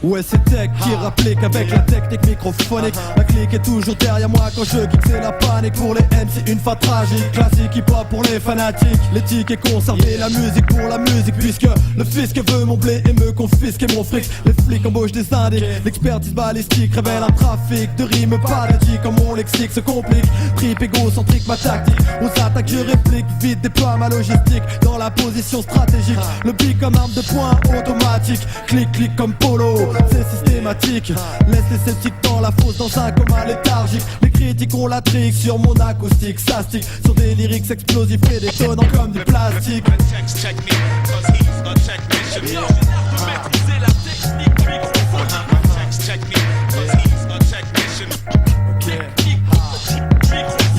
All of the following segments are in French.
Ouais, c'est Tech qui rapplique avec la technique microphonique. La clique est toujours derrière moi quand je kick, c'est la panique. Pour les MC, une fin tragique. Classique hip-hop pour les fanatiques. L'éthique est conservée, la musique pour la musique. Puisque le fisc veut mon blé et me confisque mon fric. Les flics embauchent des indiques. L'expertise balistique révèle un trafic de rimes pathétiques. Quand mon lexique se complique, trip égocentrique, ma tactique. On s'attaque, je réplique, vite déploie ma logistique. Dans la position stratégique, le beat comme arme de poing automatique. Clic, clic comme polo, c'est systématique. Laisse les sceptiques dans la fosse, dans un coma léthargique. Les critiques ont la trique sur mon acoustique. Ça stick sur des lyrics explosifs et détonnants comme du plastique.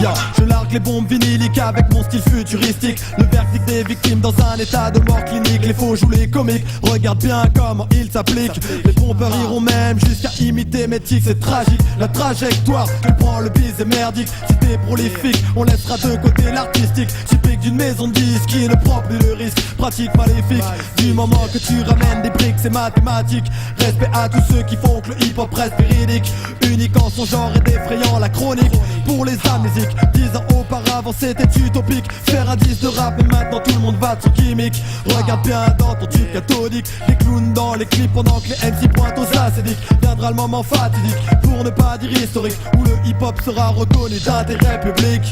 Yeah, je largue les bombes vinyliques avec mon style futuristique. Le verdict des victimes dans un état de mort clinique. Les faux jouent les comiques, regarde bien comment ils s'appliquent. Les pompeurs iront même jusqu'à imiter mes tics. C'est tragique, la trajectoire que prend le bise est merdique. Si t'es prolifique, on laissera de côté l'artistique. Typique d'une maison de disques qui ne prend plus le risque. Pratique maléfique, du moment que tu ramènes des briques, c'est mathématique. Respect à tous ceux qui font que le hip-hop reste véridique. Unique en son genre et défrayant la chronique. Pour les amnésiques, 10 ans auparavant c'était utopique. Faire un disque de rap, mais maintenant tout le monde va de son gimmick. Regarde bien dans ton tube cathodique. Les clowns dans les clips pendant que les MC pointent aux acédiques. Viendra le moment fatidique, pour ne pas dire historique, où le hip-hop sera reconnu d'intérêt public.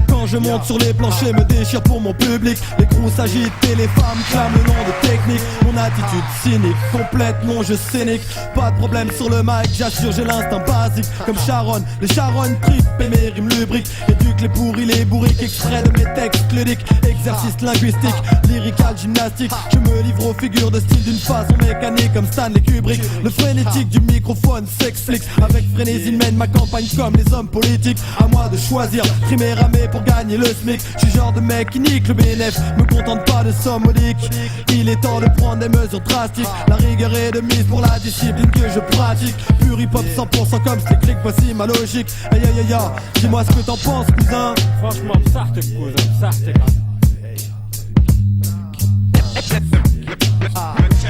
Quand je monte sur les planchers, me déchire pour mon public. Les crews s'agitent et les femmes clament le nom de technique. Mon attitude cynique, complète mon jeu scénique. Pas de problème sur le mic, j'assure j'ai l'instinct basique. Comme Sharon, les Sharon trip et mes rimes lubriques. Éduque les pourris, les bourriques, extrait de mes textes cludiques. Exercice linguistique, lyrical, gymnastique. Je me livre aux figures de style d'une façon mécanique comme Stanley Kubrick. Le frénétique du microphone s'explique. Avec frénésie mène ma campagne comme les hommes politiques. À moi de choisir, trimer, ramer pour gagner le SMIC. J'suis genre de mec qui nique le BNF, me contente pas de somme modique. Il est temps de prendre des mesures drastiques. La rigueur est de mise pour la discipline que je pratique. Pur hip-hop 100% comme c'est clic, voici ma logique. Aïe aïe aïe aïe, dis-moi ce que t'en penses cousin. Franchement, psarte cousin, psarte.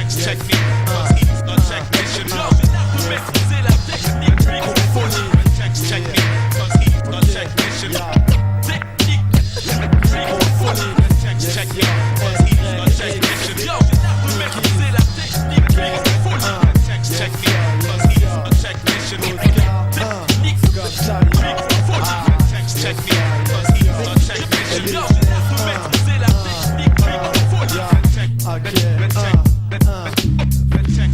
Check me, cause he's the technician. Maîtriser la technique microphonique. Check me, cause he's the technician. Technique microphonique. Check me, cause he's the technician. Maîtriser la technique microphonique. Check me, cause he's the technician. Technique microphonique. Check me, cause he's the technician. Maîtriser la technique microphonique.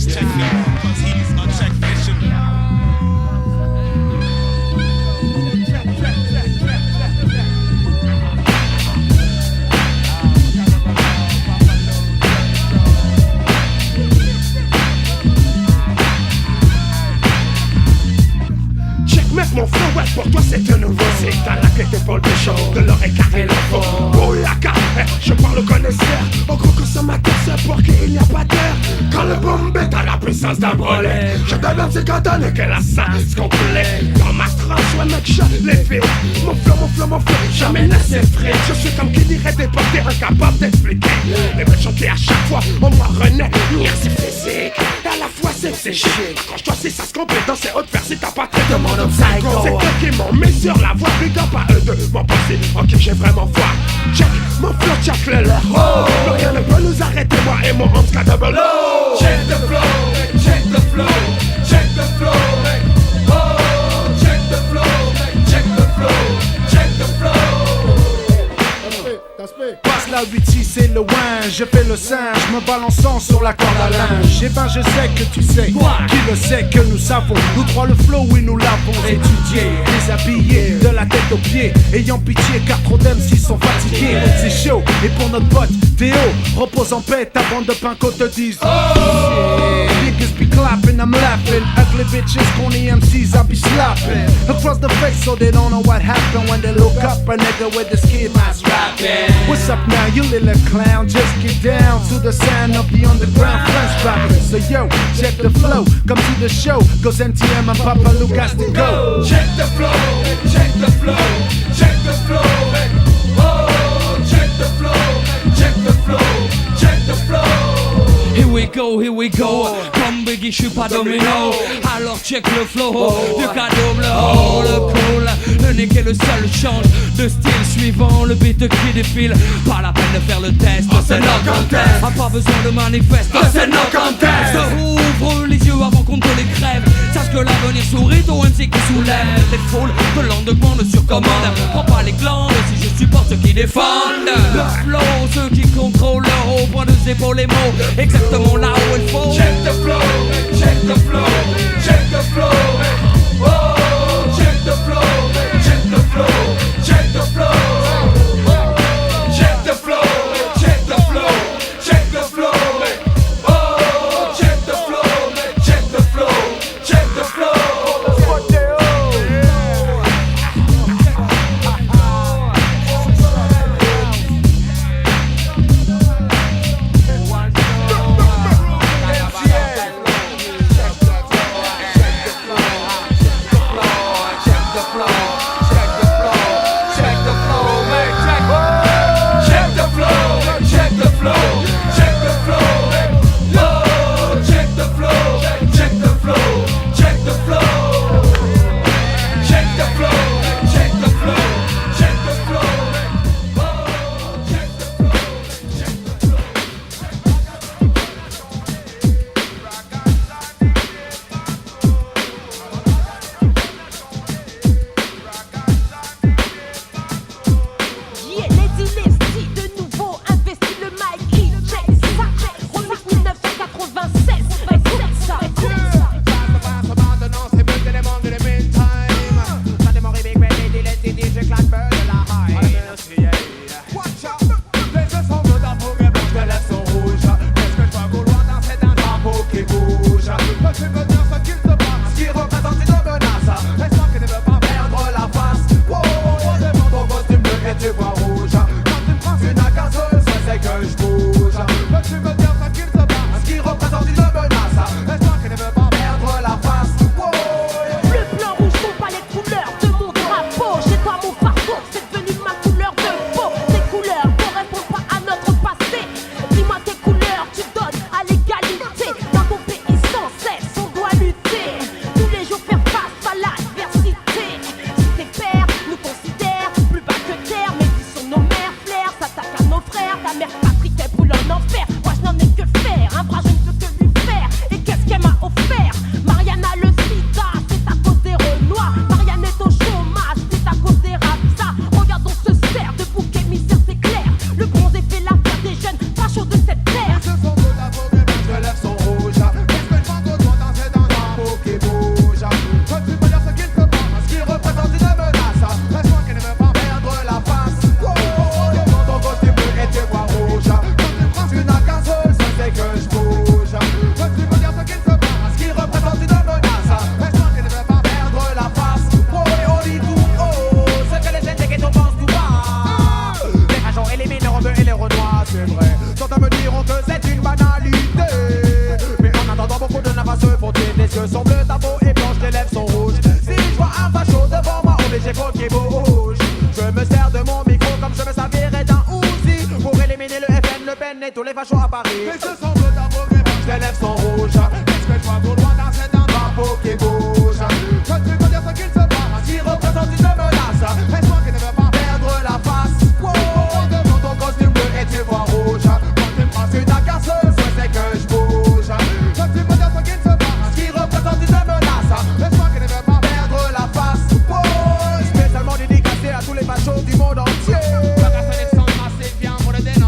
Check me, cause he's a technician. Checkmate mon flow, ouais, pour toi c'est un nouveau. C'est à la clé d'épaule de show, de l'oreille carré l'info. Oh la carte, je parle au connaisseur. Au gros consommateur, c'est pour qu'il n'y a pas d'heure. Quand le boom est à la puissance d'un brelet, je donne ces cantonnes que la science complet. Dans ma tranche, ouais mec, je les fais. Mon flow, jamais laissé frais. Je suis comme qui dirait déporté, incapable d'expliquer. Les méchants qui à chaque fois, on moi renaît. Merci physique, à la fois c'est chic. Quand je dois si ça se complète dans ces hautes versions, t'as pas traité de mon homme psycho. C'est eux qui m'ont mis sur la voie, big up à eux deux. Mon passé, ok j'ai vraiment foi. Check, mon flow, check le leur. Oh, rien ne peut nous arrêter, moi et mon homme double low. Check the flow, check the flow, check the flow, oh, check the flow, check the flow, check the flow. That's me. la 8-6 c'est le win. Je fais le singe, me balançant sur la corde à linge. Et ben je sais que tu sais, qui le sait que nous savons. Nous trois le flow, oui nous l'avons étudié. Déshabillés de la tête aux pieds, ayant pitié car trop d'MC sont fatigués. C'est chaud, et pour notre pote Théo, repose en paix, ta bande de pincos te disent niggas be clapping, I'm laughing. Ugly bitches, corny MCs, I be slapping across the face so they don't know what happened. When they look up, a nigga with the ski mask rapping. What's up now, you little clown? Just get down to the sound of the underground French rappers. So yo, check the flow, come to the show. Goes NTM and Papa Lucas to go. Check the flow, check the flow, check the flow. Oh, check the flow, check the flow, check the flow. Here we go, comme Biggie, j'suis pas domino. Alors check le flow, du cas double, oh le cool. Le nick est le seul change de style suivant le beat qui défile. Pas la peine de faire le test, c'est no contest. A pas besoin de manifeste, c'est no contest. Ouvre les yeux avant qu'on te les crève. Sache que l'avenir sourit au MC qui soulève des foules de lendemain de surcommande. Prends pas les glandes si je supporte ceux qui défendent le flow, ceux qui contrôlent leur haut point de épaules les mots exactement là où il faut. Check the flow, check the flow, check the flow. Oh, check the flow, check the flow, check the flow. Check the flow, check the flow, check the flow. Oh, check the flow, check the flow, check the flow. tous les fachos à Paris. Mais ce semble d'abogrer, tes lèvres sont rouges. Qu'est-ce que je vois vouloir danser d'un drapeau qui bouge? Quand tu veux dire ce qu'il se passe, qui représente une menace. Et toi qui ne veux pas perdre la face. Wow, devant ton costume bleu et tu vois rouge. Quand tu me passes une acasseuse, c'est que je bouge. Quand tu veux dire ce qu'il se passe, qui représente une menace. Et toi qui ne veux pas perdre la face. Wow, spécialement dédicacé à tous les fachos du monde entier. La personne est sans masse et bien pour le dénoncer.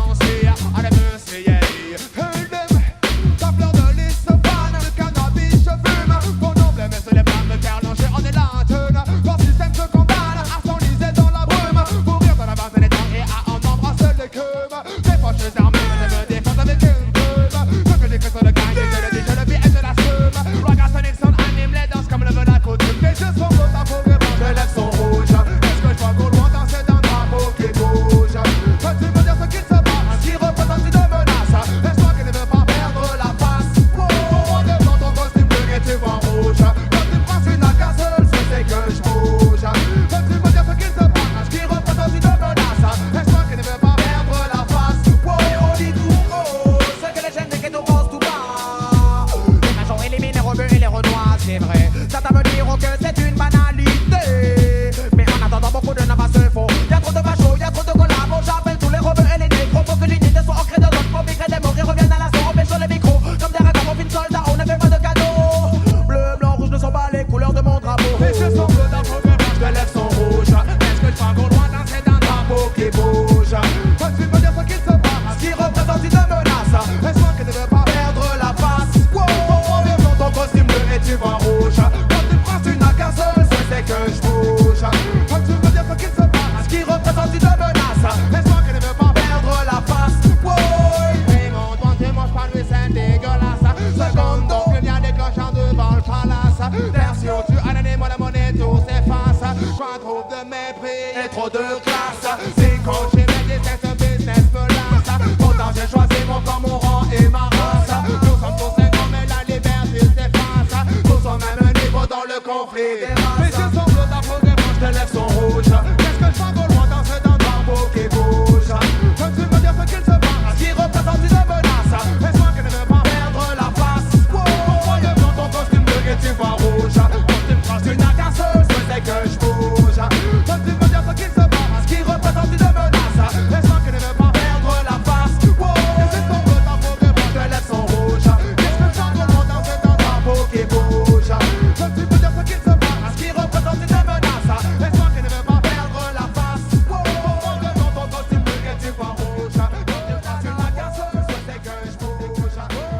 de classe. C'est quand j'ai médité ce business me lasse. Pourtant j'ai choisi mon corps, mon rang et ma race. Nous sommes tous égaux mais la liberté s'efface. Tous au même niveau dans le conflit des races. Mes yeux sont bleus, ta peau des blanches, tes lèvres sont rouges. Qu'est-ce que je fais au loin danser d'un drapeau qui bouge? Peux-tu me dire ce qu'il se passe? Qui représente une menace? Laisse-moi que ne veux pas perdre la face. Pourquoi de blanc ton costume bleu et tu vois rouge? Costume trace une agaceux, je sais que je bouge. Peux-tu me dire ce qu'il se passe? Qui représente une menace? Laisse-moi que ne veux pas perdre la face. Les yeux sont bleus, ta peau de blanc, tes lèvres sont rouges. Qu'est-ce que je fais au loin danser d'un drapeau qui bouge? Peux-tu me dire ce qu'il se passe? Qui représente une menace? Laisse-moi que ne veux pas perdre la face. Pourquoi de blanc ton costume bleu et tu vois rouge? Costume trace une agaceux, je sais que je bouge. Peux-tu me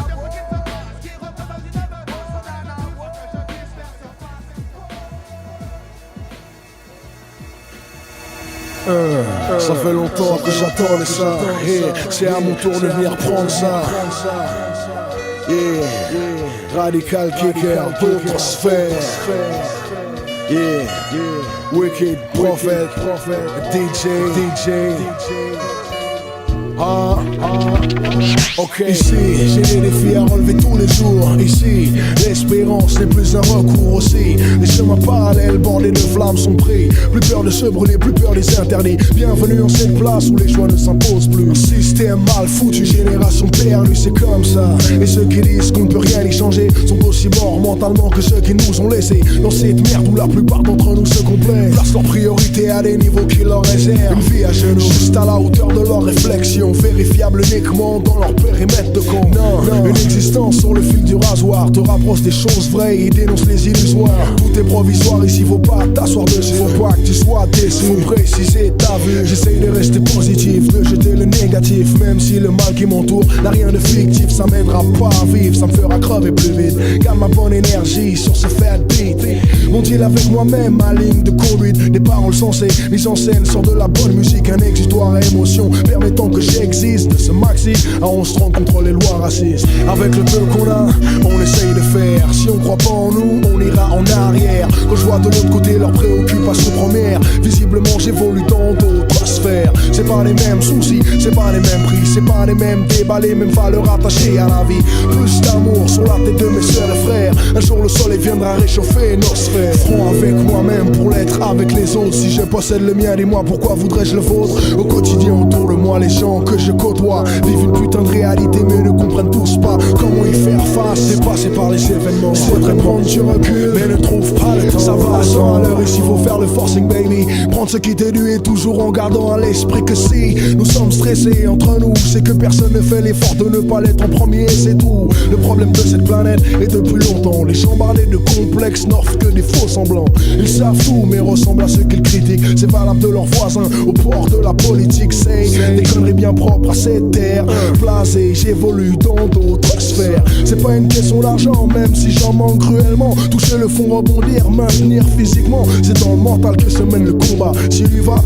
dire ce qu'il se passe? Qui représente une menace? Que je puisse faire surface. Ça fait longtemps que j'attendais ça. C'est à mon tour de venir prendre ça. Radical Kicker, d'autres sphères. Wicked Prophet, DJ. Ok, ici, j'ai des défis à relever tous les jours. Ici, l'espérance n'est plus un recours aussi. Les chemins parallèles bordés de flammes sont pris. Plus peur de se brûler, plus peur des interdits. Bienvenue en cette place où les choix ne s'imposent plus. Un système mal foutu, génération perdue, c'est comme ça. Et ceux qui disent qu'on ne peut rien y changer sont aussi morts mentalement que ceux qui nous ont laissés dans cette merde où la plupart d'entre nous se complaisent. Placent leurs priorités à des niveaux qui leur réservent une vie à genoux, juste à la hauteur de leurs réflexions, vérifiables uniquement dans leur périmètre de compte. Non, une existence sur le fil du rasoir te rapproche des choses vraies et dénonce les illusoires. Tout est provisoire ici, faut pas t'asseoir dessus. Faut pas que tu sois déçu, faut préciser ta vue. J'essaye de rester positif, de jeter le négatif. Même si le mal qui m'entoure n'a rien de fictif, ça m'aidera pas à vivre, ça me fera crever plus vite. Garde ma bonne énergie sur ce fat beat. Mon deal avec moi-même, ma ligne de conduite. Des paroles sensées, mise en scène sur de la bonne musique. Un exutoire à émotion permettant que j'existe. De ce maxi à 11 30 contre les lois racistes. Avec le peu qu'on a, on essaye de faire. Si on croit pas en nous, on ira en arrière. Quand je vois de l'autre côté leurs préoccupations premières, visiblement j'évolue dans d'autres sphères. C'est pas les mêmes soucis, c'est pas les mêmes prix, c'est pas les mêmes débats, les mêmes valeurs attachées à la vie. Plus d'amour sur la tête de mes sœurs et frères. Un jour le soleil viendra réchauffer nos sphères. Franc avec moi-même pour l'être avec les autres. Si je possède le mien, dis-moi pourquoi voudrais-je le vôtre. Au quotidien autour de moi, les gens que je côtoie vivent une putain de réalité mais ne comprennent tous pas comment y faire face. Dépassés par les événements, souhaiterais prendre du recul mais ne trouve pas le temps. Ça va à 100 à l'heure ici, faut faire le forcing baby. Prendre ce qui t'est dû et toujours en gardant à l'esprit que si nous sommes stressés entre nous, c'est que personne ne fait l'effort de ne pas l'être en premier, c'est tout. Le problème de cette planète est depuis longtemps les gens bardés de complexes n'offrent que des faux semblants. Ils savent tout mais ressemblent à ceux qu'ils critiquent. C'est valable de leurs voisins au port de la politique. C'est des conneries bien propres à cette terre. Blasé, j'évolue dans d'autres sphères. C'est pas une question d'argent, même si j'en manque cruellement. Toucher le fond, rebondir, maintenir physiquement. C'est dans le mental que se mène le combat. S'il y va,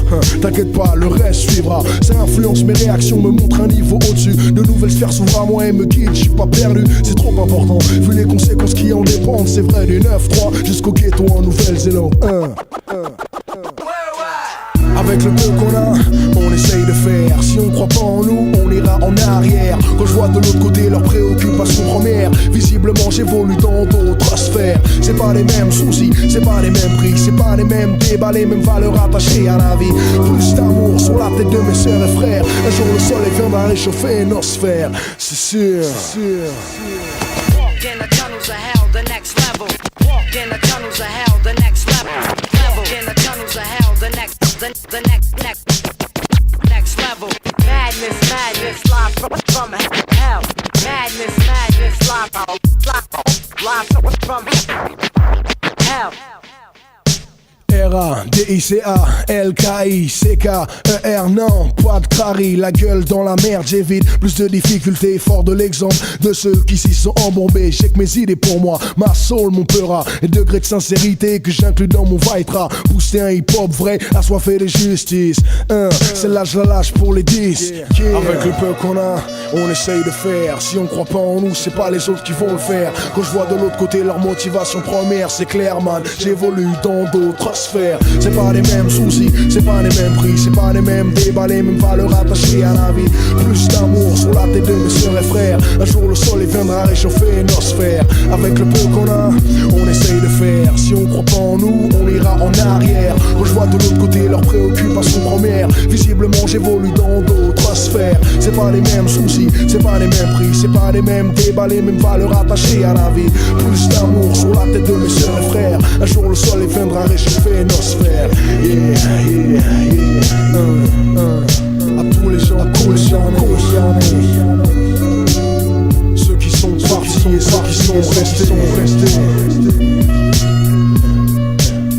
t'inquiète pas, le reste suivra. Ça influence mes réactions, me montre un niveau au-dessus. De nouvelles sphères s'ouvrent à moi et me guident, je suis pas perdu. C'est trop important, vu les conséquences qui en dépendent. C'est vrai du 9-3 jusqu'au ghetto en Nouvelle-Zélande. Avec le peu qu'on a, on essaye de faire. Si on croit pas en nous, on ira en arrière. Quand je vois de l'autre côté leurs préoccupations premières, visiblement j'évolue dans d'autres sphères. C'est pas les mêmes soucis, c'est pas les mêmes prix, c'est pas les mêmes débats, les mêmes valeurs attachées à la vie. Plus d'amour sur la tête de mes sœurs et frères. Un jour le soleil viendra réchauffer nos sphères. C'est sûr. Walk in the tunnels of hell, the next level. Walk in the tunnels of hell, the next level. Walk in the tunnels of hell, the next level. Madness, live from hell. Madness, live from hell. R-A-D-I-C-A-L-K-I-C-K-E-R, non, pas de crari, la gueule dans la merde, j'évite plus de difficultés, fort de l'exemple de ceux qui s'y sont embombés. J'ai que mes idées pour moi, ma soul, mon peur, et degré de sincérité que j'inclus dans mon Vitra. Pousser un hip-hop vrai, assoiffé de justice. Celle-là je la lâche pour les 10. Avec le peu qu'on a, on essaye de faire. Si on croit pas en nous, c'est pas les autres qui vont le faire. Quand je vois de l'autre côté leur motivation première, c'est clair man, j'évolue dans d'autres sphères. C'est pas les mêmes soucis, c'est pas les mêmes prix, c'est pas les mêmes débats, les mêmes valeurs attachées à la vie. Plus d'amour sur la tête de mes sœurs et frères. Un jour le soleil viendra réchauffer nos sphères. Avec le peu qu'on a, on essaye de faire. Si on croit pas en nous, on ira en arrière. Quand je vois de l'autre côté leurs préoccupations premières, visiblement j'évolue dans d'autres sphères. C'est pas les mêmes soucis, c'est pas les mêmes prix, c'est pas les mêmes débats, les mêmes valeurs attachées à la vie. Plus d'amour sur la tête de mes sœurs et frères. Un jour le soleil viendra réchauffer nos sphères. Yeah, yeah, yeah. À tous les gens, concernés, ceux qui sont partis et ceux qui sont restés.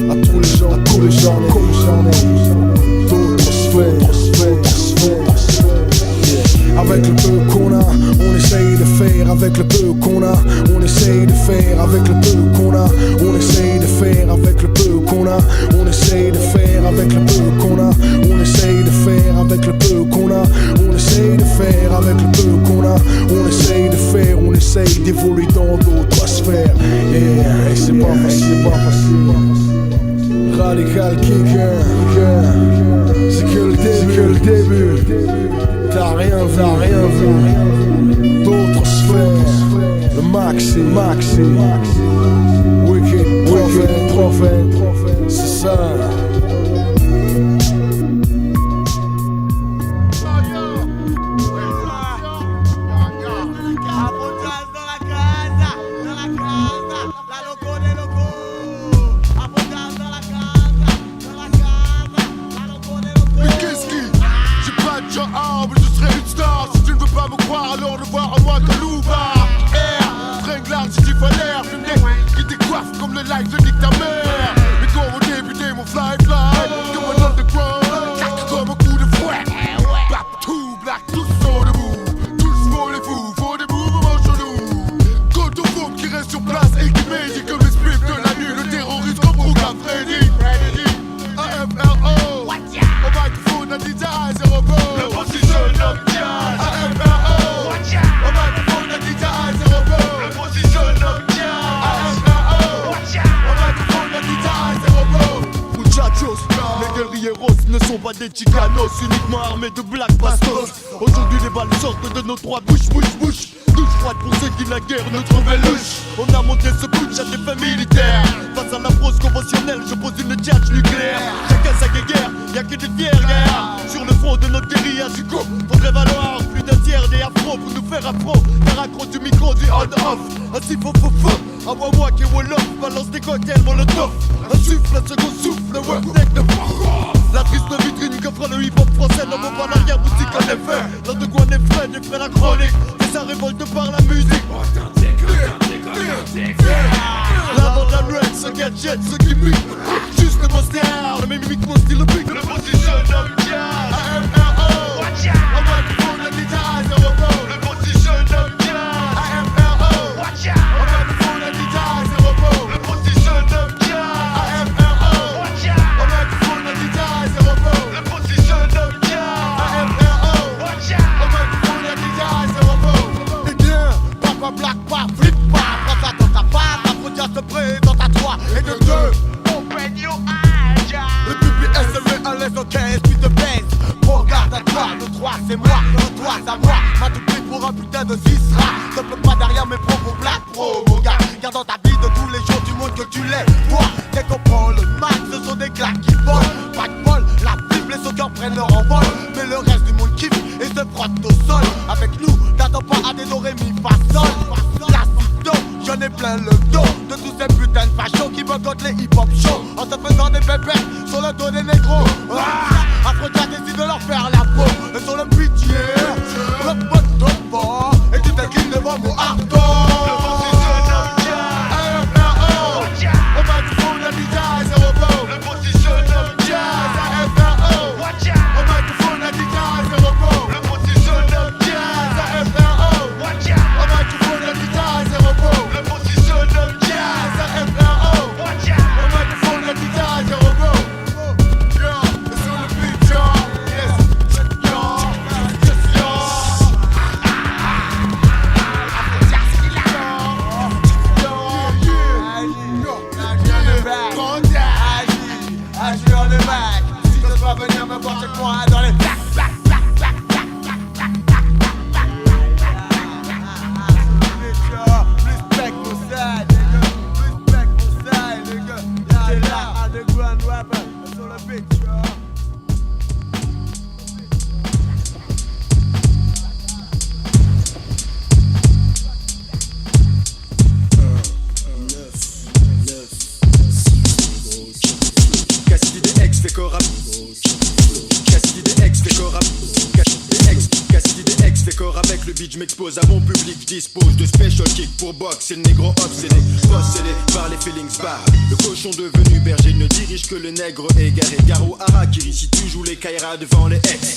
À tous les gens concernés, d'autres sphères. Avec le peu qu'on a, on essaye de faire. Avec le peu qu'on a, on essaye de faire. Avec le peu qu'on a, on essaye de faire. Avec le peu qu'on a, on essaye de faire. Avec le peu qu'on a, on essaye de faire. Avec le peu qu'on a, on essaye de faire. Avec le peu qu'on a, on essaye de faire. On essaye d'évoluer dans d'autres sphères. Et c'est pas facile, Radical Kicker, c'est que le début. T'as rien vu. D'autres sphères. Le maxi. Wicked Prophet. C'est ça. Alors ne voir en moi que louva. Air, fringlard si tu fais l'air. Fume des qui décoiffe comme le live de Nick ta mère. Mais quand on débutait mon fly comme un underground, comme un coup de fouet. Bap tout, black, tous sont debout. Tous font les fous, font des mouvements chelous. Quand on fond qui reste sur place et qui médit comme l'esprit de la nuit. Le terroriste comme programme Freddy. AFRO, au microphone à DJ Zero Pro. Le position of jazz. Les guerrieros ne sont pas des chicanos, uniquement armés de black bastos. Aujourd'hui les balles sortent de nos trois bouches. Douche froide pour ceux qui la guerre ne trouvaient louche. On a monté ce butch à des faits militaires. Face à la prose conventionnelle, je pose une tchatch nucléaire. Chacun sa guerre, y'a que des fiers guerres. Sur le front de notre guérilla du coup, faudrait valoir plus d'un tiers des afros pour nous faire afro. Car accro du micro du on-off. Ainsi faux. À moi qui Wolof balance des cocktails molotov. Un souffle, un second souffle, ouais, deck de la triste vitrine qu'offre le hip-hop français ne vaut pas l'arrière-boutique en effet. L'un de quoi n'est frais, j'ai fait la chronique. Et ça révolte par la musique. La bande à Red, ce gadget, ce gimmick. Juste le monster, le même mimique, mon style, le pic. Le position of jazz. AMRO, on microphone, la guitare, zéro pro. Le position of jazz. AMRO, on microphone, la guitare, zéro pro. Le position of jazz. AMRO, on microphone, la guitare, zéro pro. Le position of jazz. AMRO, on microphone, la guitare, zéro pro. Eh bien, papa black, pas flip pas. Prends ça dans ta part, ta produit se présente à toi. Et de deux, open your eyes. Le PPS se met à l'aise, ok, puis de baisse. Regarde à toi, le 3 c'est moi, le 3 c'est à moi. M'a tout pris pour un putain de 6 rats. Ne peux pas derrière mes propres black pro, mon gars. Garde dans ta vie de tous les jours du monde que tu l'es. Toi, dès qu'on prend le max, ce sont des claques qui volent. Pas de bol, la Bible et son cœur prennent leur envol. Mais le reste du monde kiffe et se frotte au sol. Avec nous, t'attends pas à des do, ré, mi, fa, sol. La do, j'en ai plein le dos de tous ces putains de fachos qui boycottent les hip-hop shows. En se faisant des pépères sur le dos des négros. Après tu as décidé de leur faire la peau. Et sur le pitié, le pote de bord. Et tu t'inclines devant mon hardcore. Le position of jazz. AFRO, on microphone, la guitare, zéro pro. Le position of jazz. AFRO, on microphone, sortir pour un dans les Respect mon style, nigga. Respect mon style, nigga. T'es là, underground rapper sur le beat, Cassidy des ex fait corap. Cassidy des ex fait corap. Cassidy des ex fait corps avec le beat, je m'expose à mon public, je dispose de special kick pour box. C'est le négro obsédé, possédé par les feelings bar. Le cochon devenu berger ne dirige que le nègre égaré. Garo Harakiri, si tu joues les Kaira devant les ex.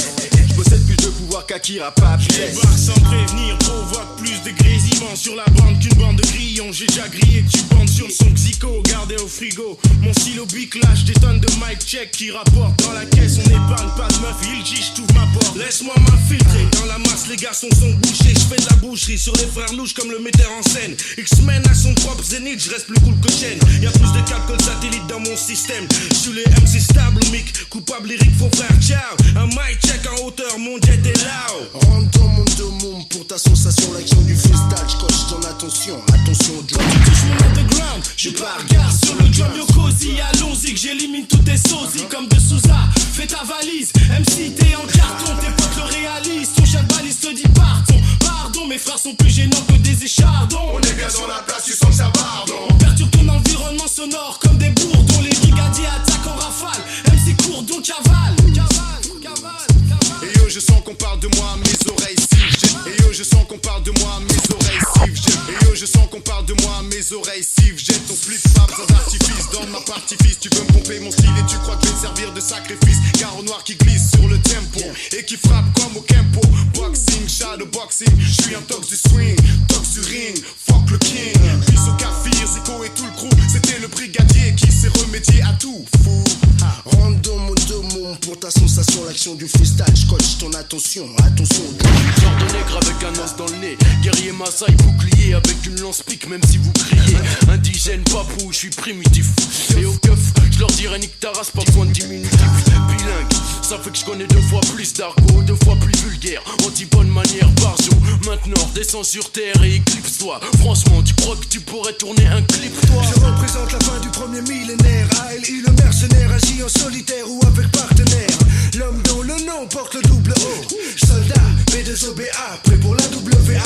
Je possède plus de pouvoir qu'Akira, pas Je débarque sans prévenir, provoque plus de grésillements sur la bande qu'une bande de grillons. J'ai déjà grillé que tu bandes sur le son Xico, gardé au frigo. Mon stylo bic lâche des tonnes de mic check qui rapportent dans la caisse. On épargne pas de meuf, il dit j't'ouvre ma porte. Laisse-moi m'infiltrer, dans la masse les garçons sont bouchés. J'fais de la boucherie sur les frères louches comme le metteur en scène. X-Men à son propre zénith, j'reste plus cool que chaîne. Y'a plus de câbles que le satellite dans mon système. J'suis les MC stable, mic, coupable lyrique, faux frère, ciao. Un mic check en hauteur, mon jet est là. Rentre dans mon domum pour ta sensation, l'action du freestyle, j'coche ton attention, attention au drum. Tu touches mon underground, j'suis pas regard sur le drum. Yo cosy, allons-y que j'élimine tous tes sosies comme de Souza. Fais ta valise, MC t'es en carton, tes potes le réalisent. Ton chef balise te dit pardon, pardon. Mes frères sont plus gênants que des échardons. On est bien sur la place, tu sens que ça pardon. On perturbe ton environnement sonore comme des bourdons. Les brigadiers attaquent en rafale, MC court donc cavale. Et yo je sens qu'on parle de moi, mes oreilles sifflent. Et yo je sens qu'on parle de moi, mes oreilles sifflent. Et yo je sens qu'on parle de moi, mes oreilles sifflent. Jette ton split fab sans artifice dans ma partie fils. Tu veux me pomper mon style et tu crois que je vais me servir de sacrifice. Garo noir qui glisse sur le tempo et qui frappe comme au Kempo. Boxing, shadow boxing, je suis un tox du swing, tox du ring, fuck le king. Puis au Kafir, Zico et tout le crew, c'était le brigadier qui s'est remédié à tout fou. Rentre dans mon domum pour ta sensation, l'action du freestyle, j'coche ton attention, attention au drum. Genre de nègre avec un os dans le nez, guerrier Maasai bouclier avec une lance pique même si vous criez. Indigène papou, je suis primitif. Et au keuf, je leur dirais nique ta race, pas besoin de diminutif. Bilingue, ça fait que je connais 2 fois plus d'argot, 2 fois plus vulgaire. On dit bonne manière par jour. Maintenant descends sur terre et éclipse-toi. Franchement tu crois que tu pourrais tourner un clip toi? Je représente la fin du premier millénaire. ALI le mercenaire agit en solitaire ou avec partenaire. L'homme dont le nom porte le double O. Soldat, B2OBA, prêt pour la WAR.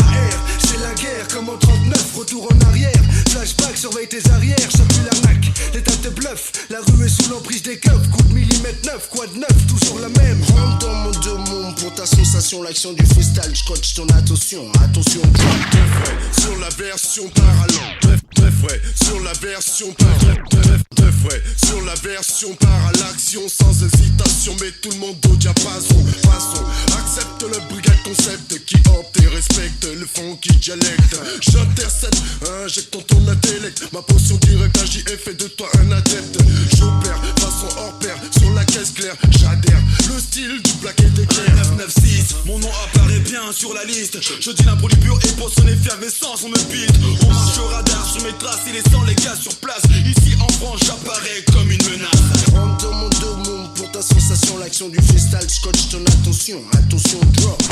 C'est la guerre comme en 39, retour en arrière. Flashback, surveille tes arrières, sans plus l'arnaque. L'état te bluffe, la rue est sous l'emprise des keufs. Coup de millimètre neuf, quoi de neuf, toujours la même. Rentre dans mon domum pour ta sensation, l'action du freestyle, j'coche ton attention, attention au drum. Très frais, sur la version parallèle. Très frais, sur la version parallèle. Très frais, sur la version par à l'action, sans hésitation, mais tout le monde au diapason. Passons, accepte le brigade concept qui opte et respecte le funky dialecte. J'intercepte, injectant ton intellect. Ma potion directe agit et fait de toi un adepte. J'opère, façon hors pair, sur la caisse claire. J'adhère, le style du black et des clairs. 996, mon nom apparaît bien sur la liste. Je dis un produit pur et pour son effervescence on me beat. On marche au radar sur mes traces, il est sans les gars sur place. Ici en France j'apparais comme une menace. Rentre dans mon domum pour ta sensation, l'action du freestyle, j'coche ton attention, attention au drop.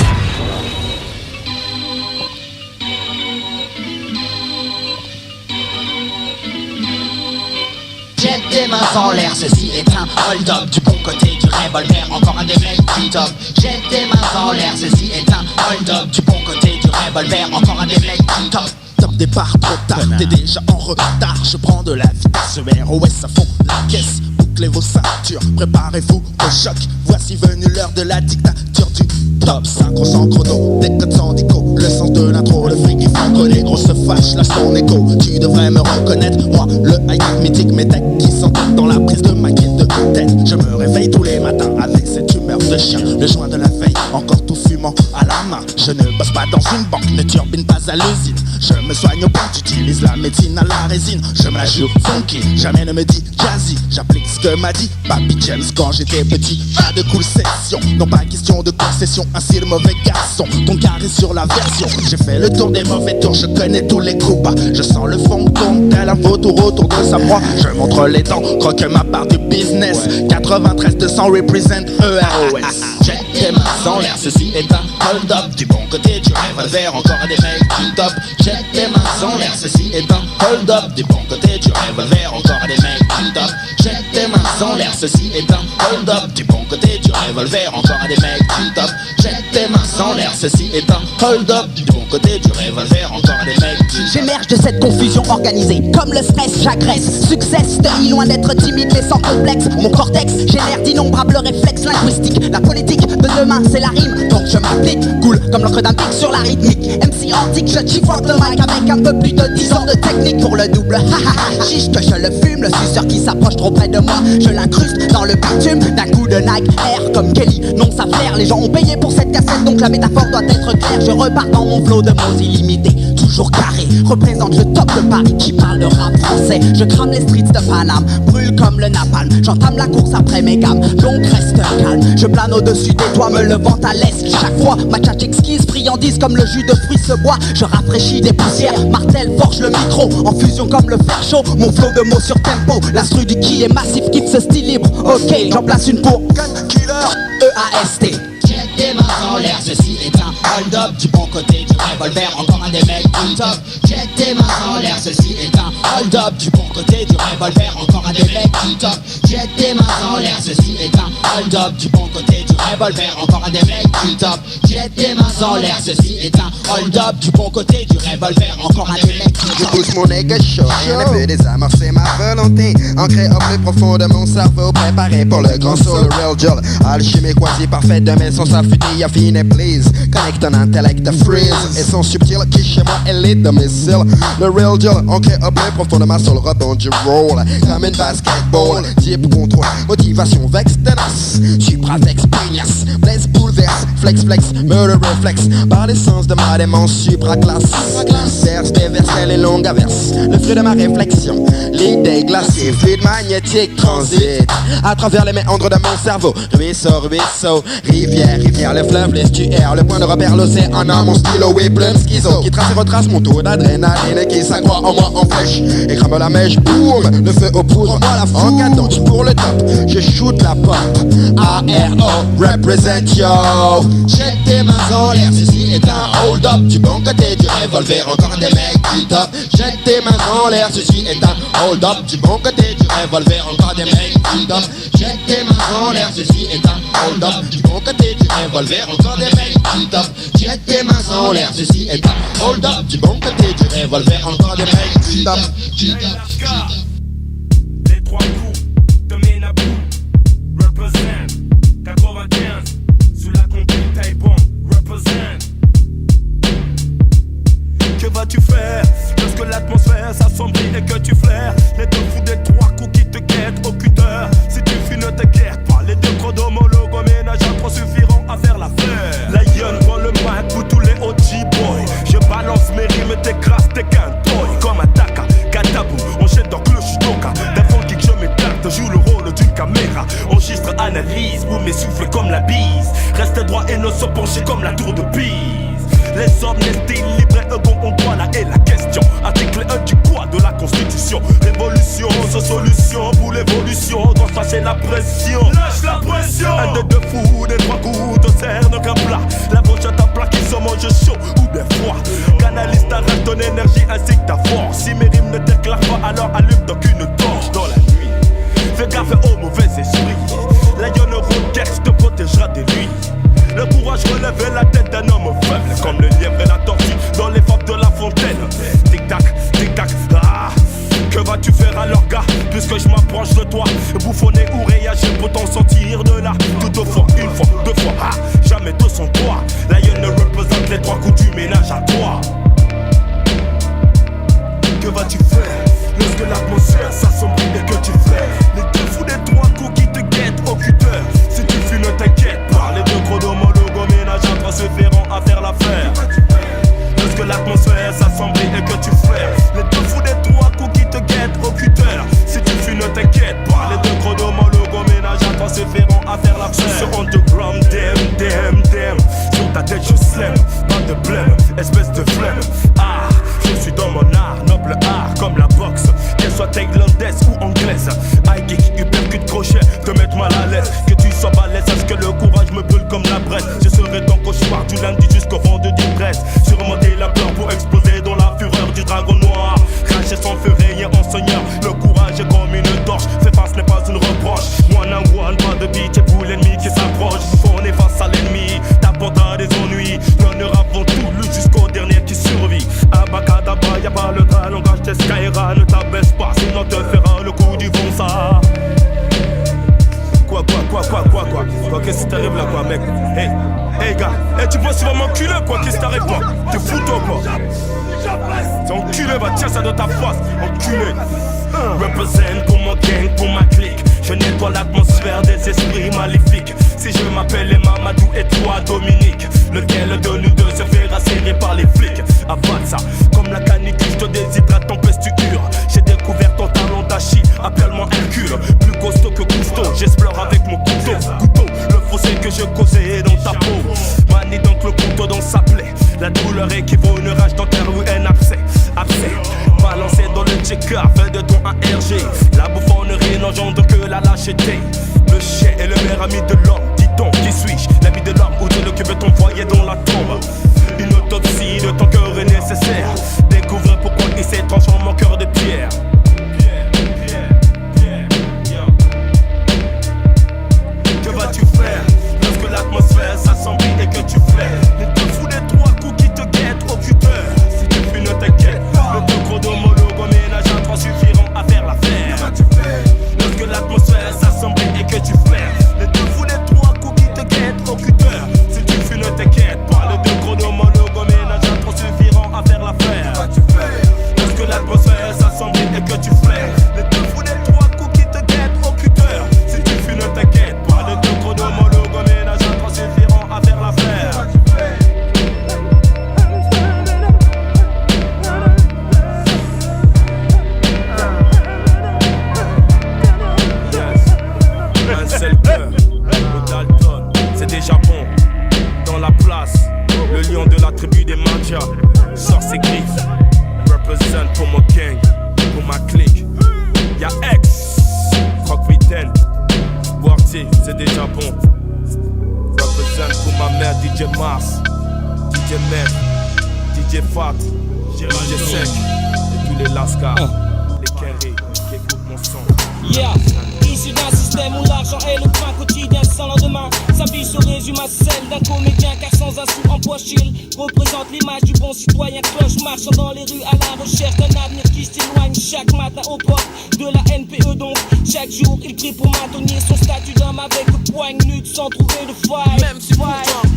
Jette tes mains en l'air, ceci est un hold-up. Du bon côté du revolver, encore un des mecs qui top. Jette tes mains en l'air, ceci est un hold-up. Du bon côté du revolver, encore un des mecs qui top. Top départ trop tard, t'es déjà en retard. Je prends de la vitesse, ROS à fond la caisse. Bouclez vos ceintures, préparez-vous au choc. Voici venue l'heure de la dictature du top. Synchro sans chrono, des codes sans déco. Le sens de l'intro, le fric il faut que les gros se fâchent. Là son écho, tu devrais me reconnaître. Moi, le high mythique, mes decks qui sont dans la prise de ma kit de tête. Je me réveille tous les matins avec cette humeur de chien. Le joint de la veille, encore tout fumant à la main. Je ne bosse pas dans une banque, ne turbine pas à l'usine. Je me soigne au point, j'utilise la médecine à la résine. Je me la joue funky, jamais ne me dit jazzy. J'applique ce de m'a dit Papy James quand j'étais petit. Pas de cool session, non pas question de concession. Ainsi le mauvais garçon, ton carré sur la version. J'ai fait le tour des mauvais tours, je connais tous les coups. Je sens le fond tourne tel un vautour autour de sa proie. Je montre les dents, croque ma part du business. 93 200 represent EROS. Jette tes mains en l'air, ceci est un hold up. Du bon côté du revolver, encore des mecs qui top. Jette tes mains en l'air, ceci est un hold up. Du bon côté du revolver, encore des mecs qui top. Jette tes mains en l'air, ceci est un hold up. Du bon côté du revolver, encore des mecs qui top. Jette tes mains en l'air, ceci est un hold up. Du bon côté du revolver, encore des mecs qui top. J'émerge de cette confusion organisée. Comme le stress, j'agresse. Success, story, loin d'être timide mais sans complexe. Mon cortex génère d'innombrables réflexes linguistiques. La politique de demain, c'est la rime, donc je m'applique. Cool comme l'encre d'un pic sur la rythmique. MC antique, je chiffre le mic avec un peu plus de 10 ans de technique pour le double. Chiche que je le fume, le suceur qui s'approche trop près de moi, je l'incruste dans le bitume d'un coup de Nike Air comme Kelly. Non, ça flaire, les gens ont payé pour cette cassette, donc la métaphore doit être claire. Je repars dans mon flow de mots illimités, toujours carré. Représente le top de Paris qui parle de rap français. Je crame les streets de Paname, brûle comme le napalm. J'entame la course après mes gammes, donc reste calme. Je plane au-dessus des toits, me levant à l'est chaque fois. Ma tchatch exquise, friandise comme le jus de fruits se boit. Je rafraîchis des poussières, martel forge le micro. En fusion comme le fer chaud, mon flow de mots sur tempo. L'instru du qui est massif, quitte ce style libre. Ok, j'en place une pour Gun Killer, EAST. Jette tes mains en l'air, ceci est un hold up. Du bon côté du revolver, encore un des mecs qui top. Jette tes mains en l'air, ceci est un hold up. Du bon côté du revolver, encore un des mecs qui top. Jette tes mains en l'air, ceci est un hold up. Du bon côté du revolver, encore un des mecs qui top. Jette tes mains en l'air, ceci est un hold up. Du bon côté du revolver, encore un des mecs qui top. Je pousse mon nègre chaud, rien ne peut désamorcer ma volonté. Ancré au plus profond de mon cerveau, préparé pour le grand saut, le real deal. Alchimie quasi parfaite de mes sens affûtés, affine et please. Connecte un intellect freeze, et son subtil qui chez moi est les domicile. Le real deal, ancré au plus profond de ma soul, rebond du roll. Comme une basketball, deep contrôle, motivation vex tenace. Supravex, pugnace, blesse, bouleverse, flex, flex, murder reflex. Par l'essence de ma démence supraclasse. Verse, déverse, les longues averses. Le fruit de ma réflexion, l'idée glacée, fluide magnétique transite à travers les méandres de mon cerveau. Ruisseau, ruisseau, rivière, rivière, le fleuve, l'estuaire, le point de repère, l'océan, mon stylo et plume schizo qui trace et retrace mon taux d'adrénaline et qui s'accroît en moi en flèche et crame la mèche, boum, le feu aux poudres, moi la foule. En cadence pour le top, je shoot la pop. A-R-O, represent yo. Jette tes mains en l'air, ceci est un hold up. Du bon côté du revolver, encore des mecs qui top. Jette tes mains en l'air, ceci est un hold up. Du bon côté du revolver, encore des mecs qui top. Jette tes mains en l'air, ceci est un hold up. Du bon côté du revolver, encore des mecs qui top. Jette tes mains en l'air, ceci est un hold up. Du bon côté du revolver, encore des mecs qui top. Les trois coups de Ménabou represent 95 sous la conduite Taïbon represent. Que vas-tu faire lorsque l'atmosphère s'assombrit et que tu flaires les deux fous des trois coups qui te guettent au cutter? Si tu fuis ne t'inquiète pas, les deux gros d'homologues au ménage à trois suffiront à faire l'affaire. La Yon prend le mic pour tous les OG boys. Je balance mes rimes et t'écrase tes quintoys. Comme Ataka, Katabou, on jette dans le judoka. D'un fond kick je m'écarte, joue le rôle d'une caméra. Enregistre, analyse, ou m'essouffle comme la bise. Reste droit et ne se pencher comme la tour de Pise. Les hommes n'est libre et bon, on doit là est la question. Article 1 du quoi de la Constitution. Révolution, sans solution pour l'évolution. Doit passer la pression. Lâche la pression. Un des deux fous, des trois coups de cerne qu'un plat. La broche à ta plat qui se mange chaud ou des froids. Canalise ta rage, ton énergie ainsi que ta force. Si mes rimes ne t'éclairent pas, alors allume donc une torche dans la nuit. Fais gaffe au mauvais esprit. La Yon Rodex te protégera de lui. Le courage relève la tête d'un homme faible, comme le lièvre et la tortue dans les fables de la fontaine. Tic-tac, tic-tac, ah. Que vas-tu faire alors gars, puisque je m'approche de toi? Bouffonner ou réagir pour t'en sortir de là. Tout au fond, une fois, deux fois, ah. Jamais deux sans toi. La Yon représente les trois coups du ménage à toi. Que vas-tu faire lorsque l'atmosphère s'assombrit et que tu fais les deux fous des trois coups qui te guettent au cutter? Si tu fuis ne t'inquiète pas, les deux gros d'homologues au ménage à trois suffiront à faire l'affaire. Lorsque l'atmosphère s'assombrit et que tu flaires les deux fous des trois coups qui te guettent au cutter. Si tu fuis ne t'inquiète pas, les deux gros d'homologues de flemme. Ah, je suis dans mon art, noble art comme la boxe, qu'elle soit thaïlandaise ou anglaise. High kick, uppercut, crochet, te mettre mal à l'aise. Que tu sois balèze, sache que le courage me brûle comme la braise. Je serai ton cauchemar du lundi jusqu'au vendredi 13. Surmonter la peur pour exploser dans la fureur du dragon noir. Cracher sans feu, rayer en seigneur. Le courage est comme une torche, faire face n'est pas une reproche. One on one, pas de pitié pour l'ennemi qui s'approche. On est face à l'ennemi, t'apportera des ennuis. L'honneur avant tout, le jusqu'au dernier qui survit. Abacadabra, y'a pas le tas, langage des Skyra. Ne t'abaisse pas, sinon te fera le coup du bon ça. Quoi, qu'est-ce qui t'arrive là, quoi, mec? Hey, gars, tu penses que tu vas m'enculer, quoi? Qu'est-ce qui t'arrive, quoi? T'es fou, toi, quoi? T'es enculé, va tiens ça dans ta face, enculé. Represent pour mon gang, pour ma clique. Je nettoie l'atmosphère des esprits maléfiques. Si je m'appelle Mamadou et toi Dominique, lequel de nous deux se fait rassérer par les flics? Avale ça, comme la canicule, je te déshydrate en pesticure. J'ai découvert ton talent d'Achi, appelle-moi Hercule. Plus costaud que Cousteau, j'explore avec mon couteau. Le fossé que je causais dans ta peau. Manie donc le couteau dans sa plaie. La douleur équivaut une rage dentaire ou un abcès. Balancé dans le checker, fait de ton ARG. La bouffonnerie n'engendre que la lâcheté. Le chien est le meilleur ami de l'homme. Dis donc, qui suis-je? L'ami de l'homme ou de le que veut t'envoyer dans la tombe? Une autopsie de ton cœur est nécessaire. Découvre pourquoi il s'est transformé en cœur de pierre. Que vas-tu faire lorsque l'atmosphère s'assombrit et que tu flaires? Il te fout les trois coups qui te guettent au cutter. Si tu fuis, ne t'inquiète, le deux gros d'homologue au ménage à trois suffiront à faire l'affaire. Que vas-tu faire lorsque l'atmosphère s'assombrit et que tu flaires? Il te fout les trois coups qui te guettent au cutter. Si tu fuis, ne t'inquiète pas, le deux gros d'homologue au ménage à trois suffiront à faire l'affaire. Que vas-tu faire lorsque l'atmosphère s'assombrit et que tu flaires? Il te fout les trois coups qui te guettent au cutter. Si tu fuis, ne t'inquiète pas, le deux gros d'homologue au ménage à trois suffiront à faire l'affaire. Un seul cœur, le Dalton, c'est déjà bon. Dans la place, le lion de la tribu des Mandia sort ses griffes. Represent pour mon gang, pour ma clique. Y'a X, Croc Vitaine, Boartier, c'est déjà bon. Represent pour ma mère DJ Mars, DJ Mef, DJ Fat, DJ Sec et tous les Lascar, les Kerry qui écoutent mon son. Yeah, issu d'un système où l'argent est le pain quotidien sans lendemain. Sa vie se résume à celle d'un comédien car sans un sou en poche il représente l'image du bon citoyen cloche marchant dans les rues à la recherche d'un avenir qui s'éloigne chaque matin aux portes de la NPE donc chaque jour il prie pour maintenir son statut d'homme avec le poigne nude sans trouver de faille. Même si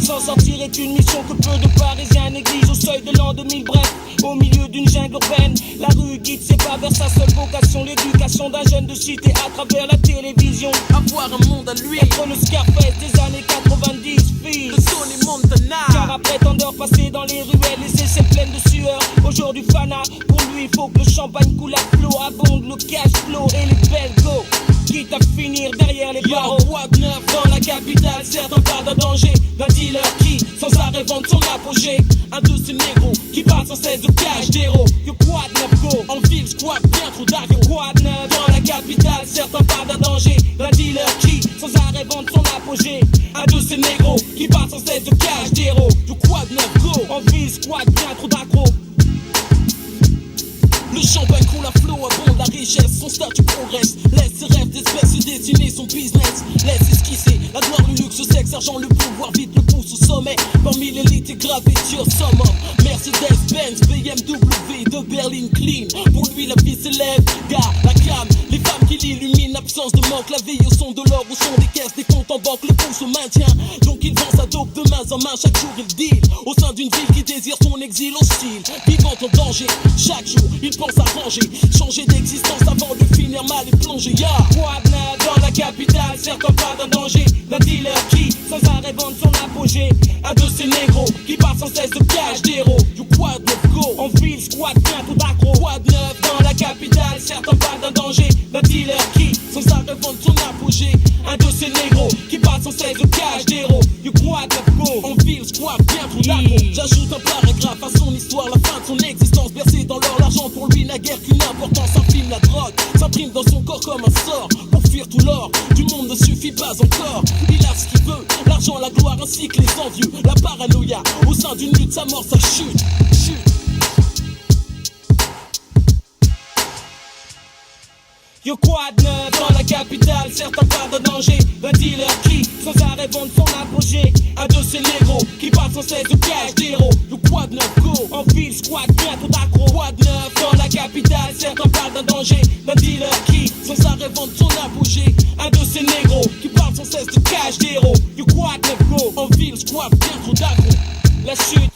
s'en sortir est une mission que peu de Parisiens négligent au seuil de l'an 2000 bref au milieu d'une jungle urbaine la rue guide ses pas vers sa seule vocation l'éducation d'un jeune de cité à travers la télévision avoir un monde à lui être le Scarface des années 90 fils de Tony Montana car après tant d'heures passées dans les ruelles les aisselles pleines de sueur aujourd'hui Fana pour lui faut que le champagne coule à flot abonde le cash flow et les belles go quitte à finir derrière les barreaux. Quoi de neuf dans la capitale, certains parlent d'un danger, d'un dealer qui sans arrêt vend son apogée. Un de ces négros qui parle sans cesse de cash d'héros. Yo quoi de neuf go, en ville squat bien trop d'argent. Yo quoi de neuf dans la capitale, certains parlent d'un danger, d'un dealer qui sans arrêt vend son apogée. Un de ces négros qui parle sans cesse de cash d'héros. Yo quoi de neuf go, en ville squat bien trop d'aggro. Le champagne coule à flot, abonde la richesse, son statut progresse. Laisse ses rêves d'espèce se dessiner son business. Laisse esquisser la gloire, le luxe, le sexe, argent, le pouvoir, vite le pouce au sommet. Parmi l'élite et gravé sur summum. Mercedes, Benz, BMW, de Berlin clean. Pour lui la vie s'élève, gars, la cam. Les femmes qui l'illuminent, l'absence de manque. La vie au son de l'or, au son des caisses, des comptes en banque. Le pouce au maintien, donc il vend sa dope de main en main. Chaque jour il deal, au sein d'une ville qui désire son exil hostile. Vivant en danger, chaque jour il pense à ranger, changer d'existence avant de finir mal et plonger. Ya quoi de neuf dans la capitale, certains parlent d'un danger, d'un dealer qui sans arrêt vend son apogée. Un de ces négros qui parle sans cesse de cash d'héros. You quoi de neuf go, en ville squat bien tout d'accro. Quoi de neuf dans la capitale, certains parlent d'un danger, d'un dealer qui sans arrêt vend son apogée. Un de ces négros qui parle sans cesse de cash d'héros. You quoi de neuf go, en ville squat bien tout d'accro. J'ajoute un paragraphe à son histoire, la fin de son existence. Bercé dans l'or, l'argent pour lui n'a guère qu'une importance. Infime la drogue, s'imprime dans son corps comme un sort. Pour fuir tout l'or du monde ne suffit pas encore. Il a ce qu'il veut, l'argent, la gloire ainsi que les envieux. La paranoïa, au sein d'une lutte, sa mort, sa chute. Yo quoi de neuf dans la capitale, certains parlent de danger. Un dealer qui sans arrêt vend son apogée. Un de ces négros qui parle sans cesse de cash d'héros. Yo quoi de neuf go, en ville squat bientôt d'accro. Quoi de neuf dans la capitale, certains parlent d'un danger. Un dealer qui sans arrêt vend son apogée. Un de ces négros qui parle sans cesse de cash d'héros. Yo quoi de neuf go, en ville squat bientôt d'accro. La chute.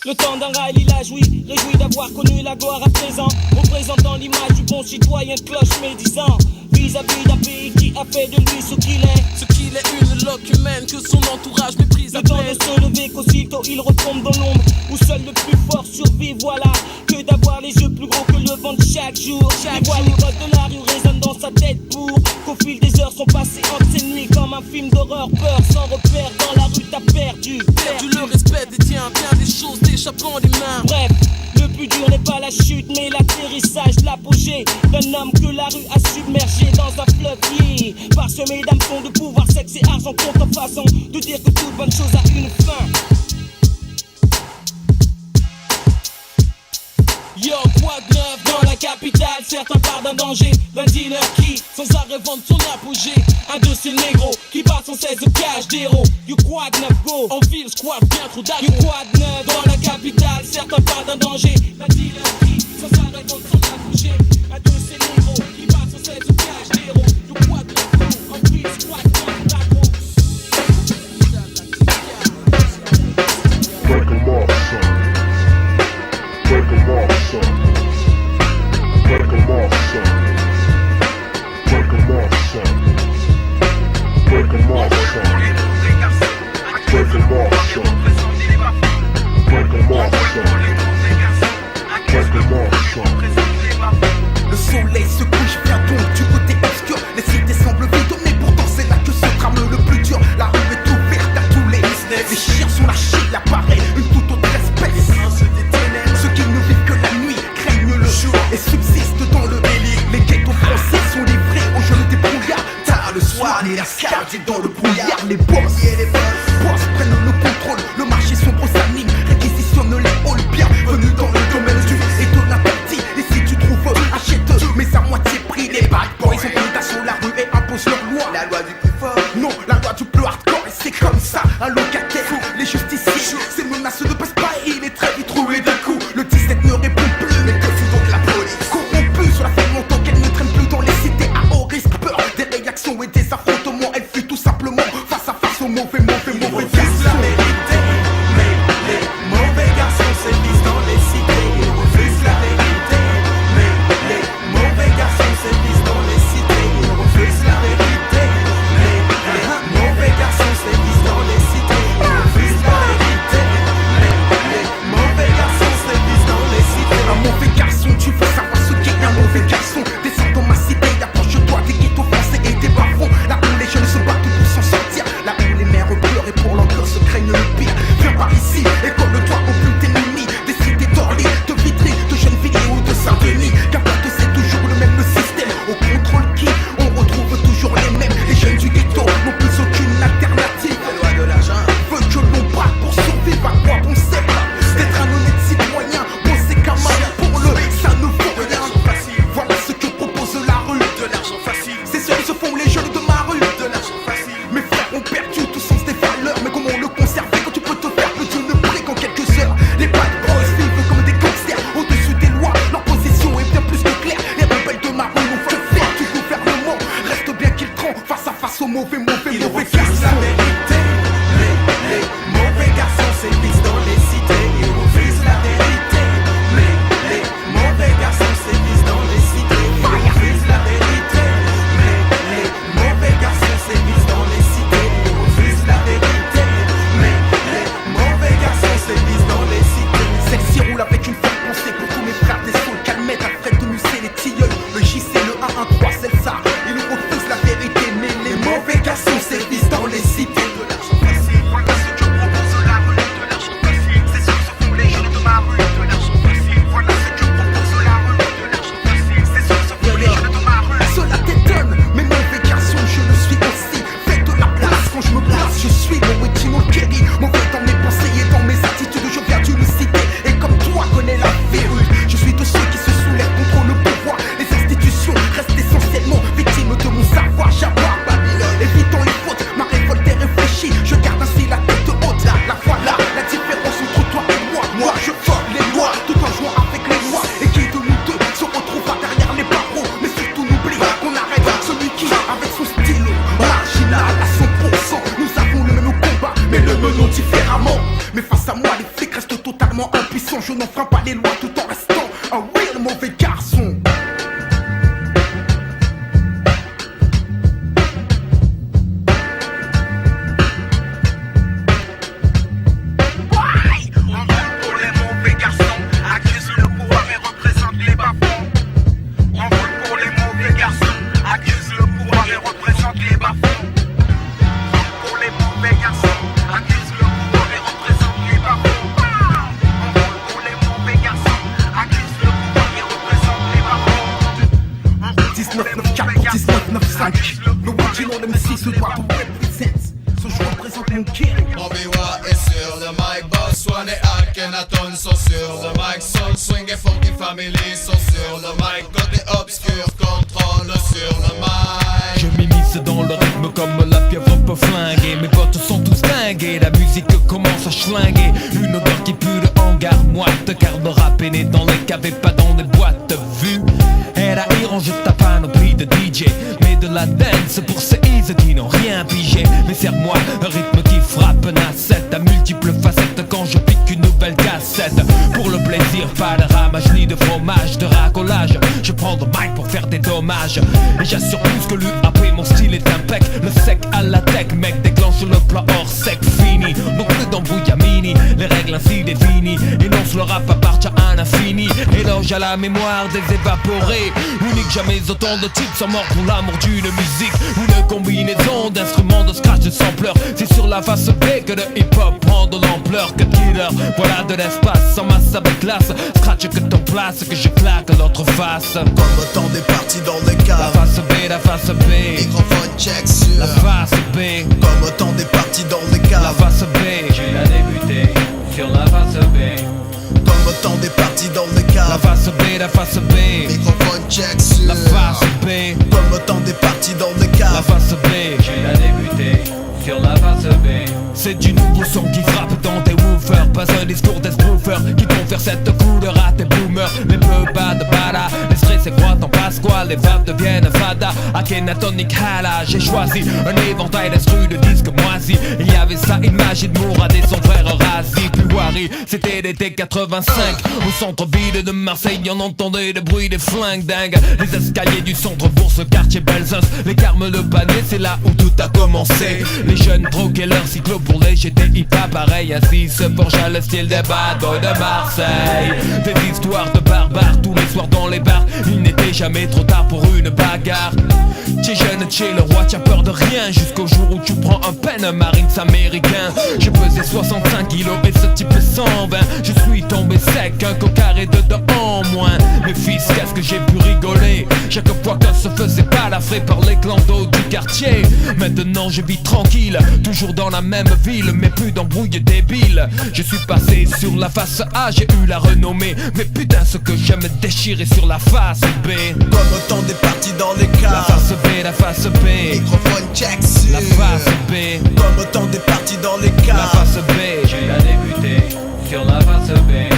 Le temps d'un rail, il a joui, réjoui d'avoir connu la gloire à présent, représentant l'image du bon citoyen cloche médisant, vis-à-vis d'un pays qui a fait de lui ce qu'il est. Ce qu'il est, une loque humaine que son entourage méprise à peine. Le temps de se lever qu'aussitôt il retombe dans l'ombre, où seul le plus fort survit, voilà. Que d'avoir les yeux plus gros que le vent de chaque jour. Et voir les voix de la rue résonnent dans sa tête pour qu'au fil des heures sont passées entre ces nuits comme un film d'horreur. Peur sans repère, dans la rue t'as perdu le respect des tiens, bien des choses échappant des mains. Bref, le plus dur n'est pas la chute mais l'atterrissage, l'apogée d'un homme que la rue a submergé dans un fleuve lié, parsemé d'hameçons de pouvoir, sexe et argent, contrefaçon de dire que toute bonne chose a une fin. Yo, quoi de neuf dans la capitale, certains parlent d'un danger, d'un dealer qui sans arrêt vend son apogée. Un de ces négros qui parle sans cesse de cash d'héros. You quoi de neuf go, en ville squat bien trop d'accro. You quoi de neuf dans la capitale, certains parlent d'un danger, d'un dealer qui sans arrêt vend son apogée. Un de ces négros qui parle sans cesse de cash d'héros. You quoi de neuf go, en ville squat bien trop d'accro. Break 'em off, son. Break 'em off, son. Break 'em off, son. Break 'em off, son. Break 'em off, son. Break 'em off, son. Break 'em off, son. Break 'em off, son. Le soleil se couche bien donc du côté obscur. Les cités semblent vides, mais pourtant c'est là que se trame le plus dur. La rue est ouverte à tous les business. Les chiens sont lâchés, il apparaît une toute autre espèce. Ceux qui ne vivent que la nuit craignent le jour et subsistent dans le délire. Les ghettos français sont livrés aux jeunes des brouillards. Tard le soir, les lascars dans le brouillard. Les boss prennent le contrôle. Le marché sombre s'anime, réquisitionne les halls. Bienvenue dans le domaine du et de la partie. Et si tu trouves, achète, mais à moitié prix. Les bad boys ont pris d'assaut la rue et imposent leur loi. La loi du plus fort. Non, la loi du plus hardcore. Et c'est comme ça, un locataire. Les justiciers, ces menaces ne passent pas. Il est très vite trouvé d'un coup. Le 17 ne répond plus. Mais que fout donc la police? Corrompue sur la fait longtemps qu'elle ne traîne plus dans les cités à haut risque. Peur des réactions et des affrontements. Elle fuit tout simplement face à face aux mauvais garçons. La vérité, mais les mauvais garçons sévissent dans les cités. Ils refusent la vérité, mais les mauvais garçons sévissent dans les cités. Ils refusent la vérité, mais les mauvais garçons sévissent dans les cités. Ils refusent la vérité, mais les mauvais garçons sévissent dans les cités. Un mauvais garçon, tu veux savoir ce qu'est un mauvais garçon? Descends dans ma cité, approche-toi des ghettos français et des bas-fonds. Là où les jeunes se battent pour s'en sortir, là où les mères pleurent et pour leur cœur se craignent le Gino Kerry, mauvais dans mes pensées et dans mes attitudes. Je viens d'une cité et comme toi connais la vérité. Je suis de ceux qui se soulèvent contre le pouvoir. Les institutions restent essentiellement victimes de mon savoir. J'aborde Babylone, évitant les fautes. Ma révolte est réfléchie, je garde ainsi la tête haute. La voilà, la différence entre toi et moi. Moi je forme les lois, tout en jouant avec les lois. Et qui de nous deux se retrouvera derrière les barreaux. Mais surtout n'oublie qu'on arrête celui qui, avec son style marginal à 100%, nous avons le même combat, mais le menons différemment. Mais face à moi, les flics restent totalement impuissants. Je n'enfreins pas les lois tout en restant un real mauvais garçon. Obi-Wan est sur le mic, Boss One et Akhenaton sont sur le mic. Soul Swing et Funky Family sont sur le mic. Côté obscur contrôle sur le mic. Je m'immisce dans le rythme comme la pieuvre peut flinguer. Mes potes sont tous dingués, la musique commence à schlinguer. Une odeur qui pue de hangar moite, car le rap est né dans les caves et pas dans les boîtes. Vu R.A.I. range ta panoplie de DJ, mais de la dance pour ces easy qui n'ont rien pigé. Mais serre-moi un rythme qui frappe nacette à multiples facettes quand je pique une nouvelle cassette. Pour le plaisir, pas de ramage ni de fromage, de racolage. Je prends le mic pour faire des dommages. Et j'assure plus que l'UAP, mon style est impec. Le sec à la tech, mec, déclenche le plan hors sec, fini. Donc plus d'embrouillamini, les règles ainsi définies. Énonce le rap appartient à un infini. Éloge à la mémoire des évaporés. Unique, jamais autant de types sont morts pour l'amour d'une musique. Une combinaison d'instruments, de scratch, de sampleurs. C'est sur la face B que le hip-hop prend de l'ampleur. Que killer, voilà de l'espace, sans masse avec classe. Scratch que ton place, que je claque à l'autre face. Comme autant des parties dans les caves. La face B, la face B. Microphone check sur la face B. Comme autant des parties dans les caves. La face B, j'ai la débuté sur la face B. Comme autant des parties dans les caves. La face B, la face B. Microphone check sur la face B. Comme autant des parties dans les caves. La face B, j'ai la débuté sur la face B. C'est du nouveau son qui frappe dans tes woofers. Pas un discours d'esbroofers qui confère cette couleur à tes boomers. Les peu bas de bada, les stress et croient en Pasqua. Les vapes deviennent fada, Akhenaton Nick Hala. J'ai choisi un éventail d'instrus de disques moisis. Il y avait ça, une magie de Mourad et son frère Razi. Puis Wari, c'était l'été 85. Au centre-ville de Marseille, on entendait le bruit des flingues dingues. Les escaliers du centre-bourg, ce quartier Belzins. Les carmes, le panier, c'est là où tout a commencé. Les jeunes troquaient leur cyclo pour les GTI, pas pareil. Ainsi se forgea le style des bad boys de Marseille. Des histoires de barbares tous les soirs dans les bars. Il n'était jamais trop tard pour une bagarre. T'es jeune, t'es le roi, t'as peur de rien. Jusqu'au jour où tu prends un pen Marines américain. Je pesais 65 kilos et ce type est 120. Je suis tombé sec, un cocard et dedans en moins. Mais fils, qu'est-ce que j'ai pu rigoler chaque fois qu'on se faisait balafrer par les clandos du quartier. Maintenant je vis tranquille, toujours dans la même ville, mais plus d'embrouilles débiles. Je suis passé sur la face A, j'ai eu la renommée. Mais putain, ce que j'aime déchirer sur la face B. Comme autant des parties dans les caves. La face B, la face B. Microphone check sur la face B. Comme autant des parties dans les caves. La face B, j'ai la débuté sur la face B.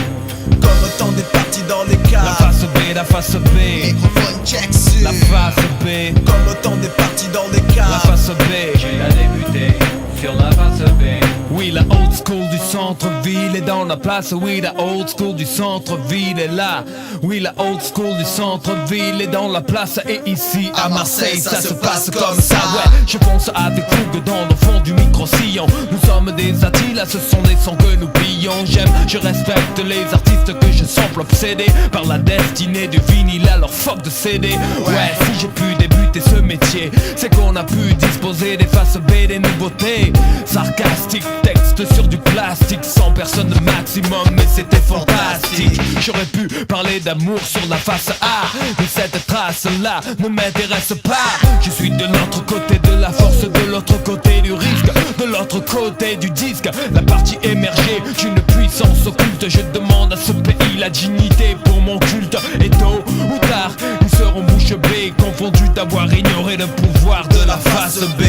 Comme autant des parties dans les caves. La face B, la face B. Microphone check sur la face B. Comme autant des parties dans les caves. La face B, j'ai la débuté sur la face B. Oui, la old school du centre-ville est dans la place. Oui, la old school du centre-ville est là. Oui, la old school du centre-ville est dans la place. Et ici à Marseille ça se passe comme ça. Ouais, je fonce avec fougue dans le fond du micro-sillon. Nous sommes des Attila, ce sont des sons que nous pillons. J'aime, je respecte les artistes que je semble obsédé par la destinée du vinyle, alors fuck de CD. Ouais, si j'ai pu débuter ce métier, c'est qu'on a pu disposer des faces B, des nouveautés sarcastiques, textes sur sur du plastique, 100 personnes maximum, mais c'était fantastique. J'aurais pu parler d'amour sur la face A, mais cette trace-là ne m'intéresse pas. Je suis de l'autre côté de la force, de l'autre côté du risque, de l'autre côté du disque, la partie émergée d'une puissance occulte. Je demande à ce pays la dignité pour mon culte. Et tôt ou tard, ils seront bouche bée, confondus d'avoir ignoré le pouvoir de la face B.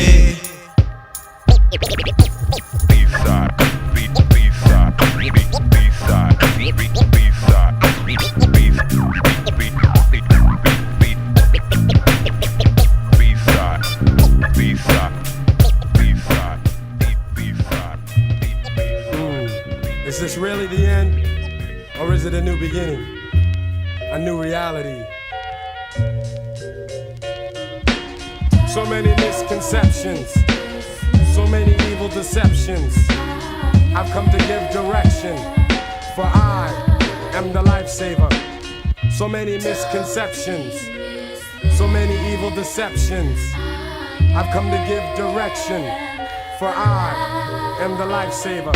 Is this really the end? Or is it a new beginning? A new reality? So many misconceptions, so many evil deceptions. I've come to give direction, for I am the lifesaver. So many misconceptions, so many evil deceptions. I've come to give direction, for I am the lifesaver.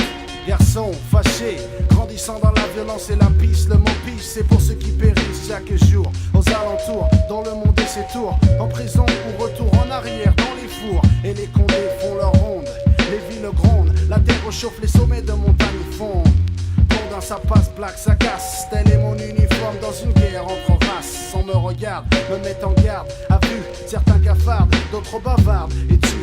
Garçon fâché, grandissant dans la violence et la pisse. Le mot piche, c'est pour ceux qui périssent chaque jour. Aux alentours, dans le monde et ses tours. En prison ou retour en arrière, dans les fours. Et les condés font leur ronde, les villes grondent. La terre réchauffe, les sommets de montagnes fondent. Condamn, ça passe, plaque, ça casse. Tel est mon uniforme dans une guerre entre races. On me regarde, me met en garde. A vue, certains cafardent, d'autres bavardent. Et tu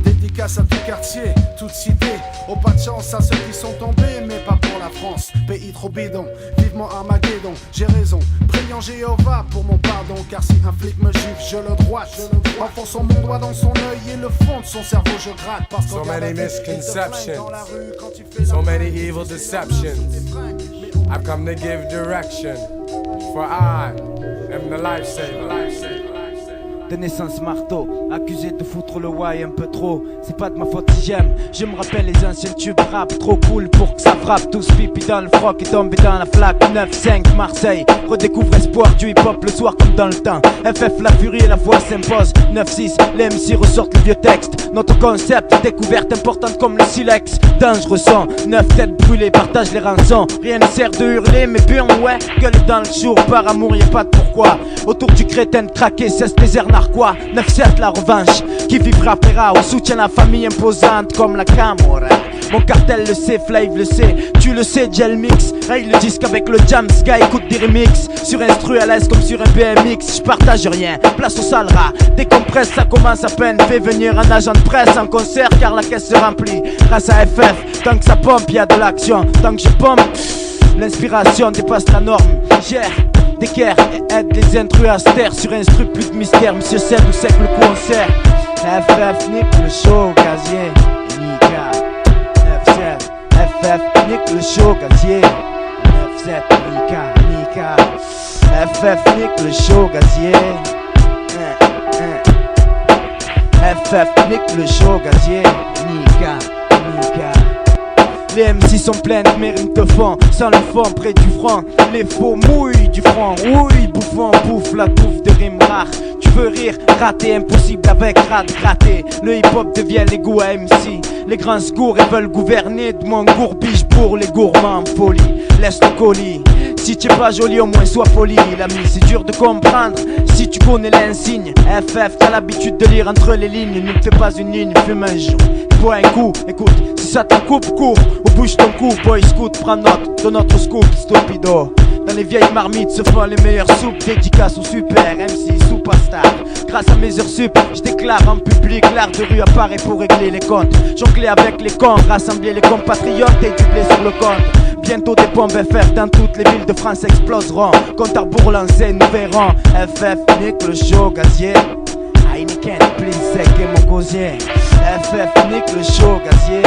dédicace à tout quartier, toute cité. Oh, pas de chance à ceux qui sont tombés, mais pas pour la France. Pays trop bidon, vivement Armageddon. J'ai raison, priant Jéhovah pour mon pardon. Car si un flic me juge, je le droite. Enfonçant mon doigt dans son œil et le fond de son cerveau je gratte. Parce So many misconceptions, so many evil deceptions. I've come to give direction, for I am the lifesaver. De naissance marteau, accusé de foutre le why un peu trop. C'est pas de ma faute si j'aime. Je me rappelle les anciens tubes rap, trop cool pour que ça frappe. Tous pipi dans le froc et tombé dans la flaque. 9-5 Marseille, redécouvre espoir du hip hop le soir comme dans le temps. FF la furie et la voix s'impose. 9-6, les MC ressortent le vieux texte. Notre concept, découverte importante comme le silex. Dangereux son, 9 têtes brûlées, partage les rançons. Rien ne sert de hurler, mais bien ouais, gueule dans le jour. Par amour, y'a pas de pourquoi. Autour du crétin craqué, cesse les airs narquois. 9-7 la revanche, qui vivra paiera. Au soutien la famille imposante comme la Camorra. Mon cartel le sait, Flav le sait, tu le sais, Gel Mix. Raye le disque avec le jam, Sky écoute des remixes. Sur instru à l'aise comme sur un BMX. J'partage rien, place au sale rat. Décompresse, ça commence à peine. Fais venir un agent de presse en concert car la caisse se remplit. Grâce à FF, tant que ça pompe, y'a de l'action. Tant que je pompe, l'inspiration dépasse la norme. Gère, d'équerre et aide les intrus à se taire. Sur instru, plus de mystère. Monsieur sait d'où c'est que le coup on sert. FF nique le show, gazier. Nika 9-7. FF nique le show, gazier. 9-7. Nika. FF nique le show, gazier. FF nique le show, gazier. Nika. Les MC sont pleines, mes rimes te font sans le fond près du front. Les faux mouillent du front, oui, bouffon, bouffe la touffe de rimes rares. Tu veux rire, rater, impossible avec rate, gratter. Le hip-hop devient les goûts à MC. Les grands secours, ils veulent gouverner de mon gourbiche pour les gourmands polis. Laisse le colis, si t'es pas joli au moins sois poli. L'ami, c'est dur de comprendre si tu connais l'insigne. FF, t'as l'habitude de lire entre les lignes. Ne me fais pas une ligne, fume un jour. Bois un coup, écoute, si ça te coupe, cours. Ou bouge ton cou, boy scout, prends note de notre scoop, stupido. Dans les vieilles marmites se font les meilleures soupes. Dédicace au super MC, superstar. Grâce à mes heures sup, je déclare en public. L'art de rue apparaît pour régler les comptes. Jongler avec les cons, rassembler les compatriotes et du blé sur le compte. Bientôt des bombes FF dans toutes les villes de France exploseront. Compte à rebours lancé, nous verrons. FF nique le show, gazier. Heineken, plein sec et mon gosier. FF nique le show, gazier.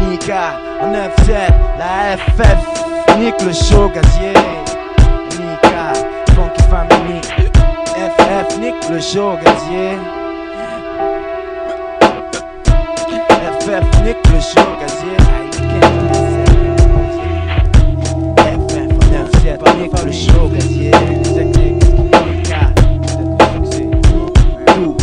Nika, 9-7, la FF nique le show, gazier. Nika, funky family. FF nique le show, gazier. FF nique le show, gazier. FF 9-7, nique le show, gazier. Nika, succès. Tout.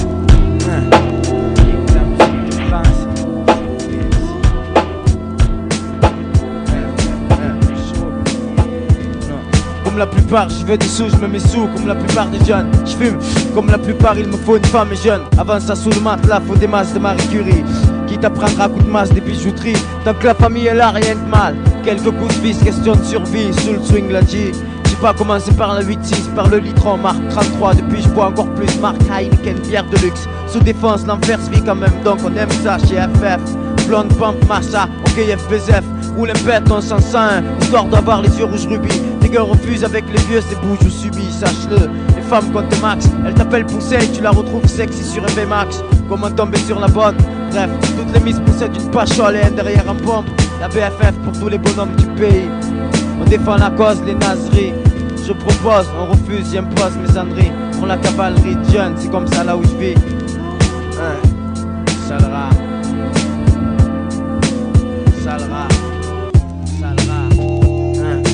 comme la plupart, je veux des sous, je me mets sous comme la plupart des jeunes. Je fume comme la plupart, il me faut une femme et jeune. Avant ça sous le matelas, faut des masses de Marie Curie. Qui t'apprendra à coup de masse des bijouteries. Tant que la famille est là, rien de mal. Quelques coups de vis, question de survie. Sous le swing la G. J'ai pas commencé par la 8-6, par le litron, marque 33. Depuis je bois encore plus, marque Heineken, bière de luxe. Sous défense, l'enfer se vit quand même, donc on aime ça chez FF. Blonde pump, massa, ok FBZF. Roule un pète, on s'en sent un, histoire d'avoir les yeux rouges rubis. Les gars refusent avec les vieux, c'est bouge ou subis, sache-le. Les femmes comptent max, elles t'appellent Poussey, tu la retrouves sexy sur FB Max. Comment tomber sur la bonne? Bref, toutes les miss possèdent une pachole et un derrière en pompe. La BFF pour tous les bonhommes du pays. On défend la cause, les nazeries. Je propose, on refuse, j'impose mes âneries. Pour la cavalerie de jeunes, c'est comme ça là où je vis. Sale rat. Sale rat. Sale rat.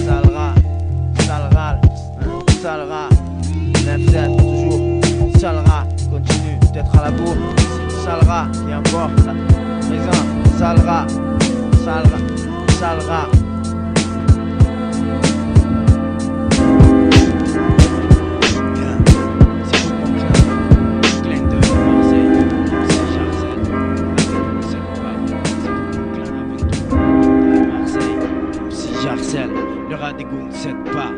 Sale rat. Sale rat. Sale rat. 9-7 toujours. Sale rat. Continue d'être à la bourre. Sale rat. Qui encore présent. Sale rat. Sale rat. Sale rat. Le rat des goûts ne cède pas.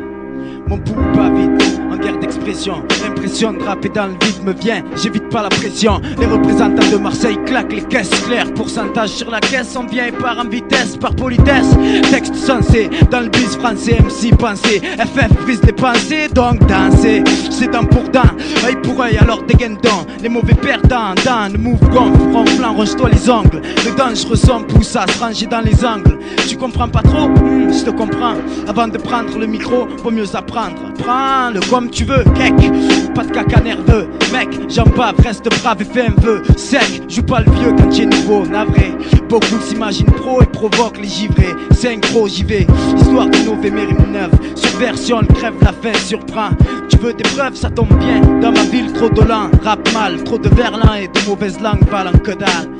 Mon pouls pas vite, en guerre d'expression. L'impression de rapper dans le vide me vient, j'évite pas la pression. Les représentants de Marseille claquent les caisses claires. Pourcentage sur la caisse, on vient et part en vitesse, par politesse. Texte sensé, dans le bus français, MC pensé. FF brise les pensées, donc danser. C'est dent pour dent, œil pour œil, alors dégaine dents. Les mauvais perdants, dans le move gonfle, ronflant, range-toi les ongles. Le dangereux son pousse à se ranger dans les angles. Tu comprends pas trop? Je te comprends. Avant de prendre le micro, vaut mieux apprendre. Prends-le comme tu veux, kek. Pas de caca nerveux, mec, j'en bave, reste brave et fais un vœu sec. Joue pas le vieux quand t'es nouveau, navré. Beaucoup s'imaginent pro et provoquent les givrés. Synchro, j'y vais, histoire d'innover mes rimes neuves. Subversion, crève la faim, surprend. Tu veux des preuves, ça tombe bien. Dans ma ville, trop de lent, rap mal. Trop de verlan et de mauvaises langues valent en que dalle.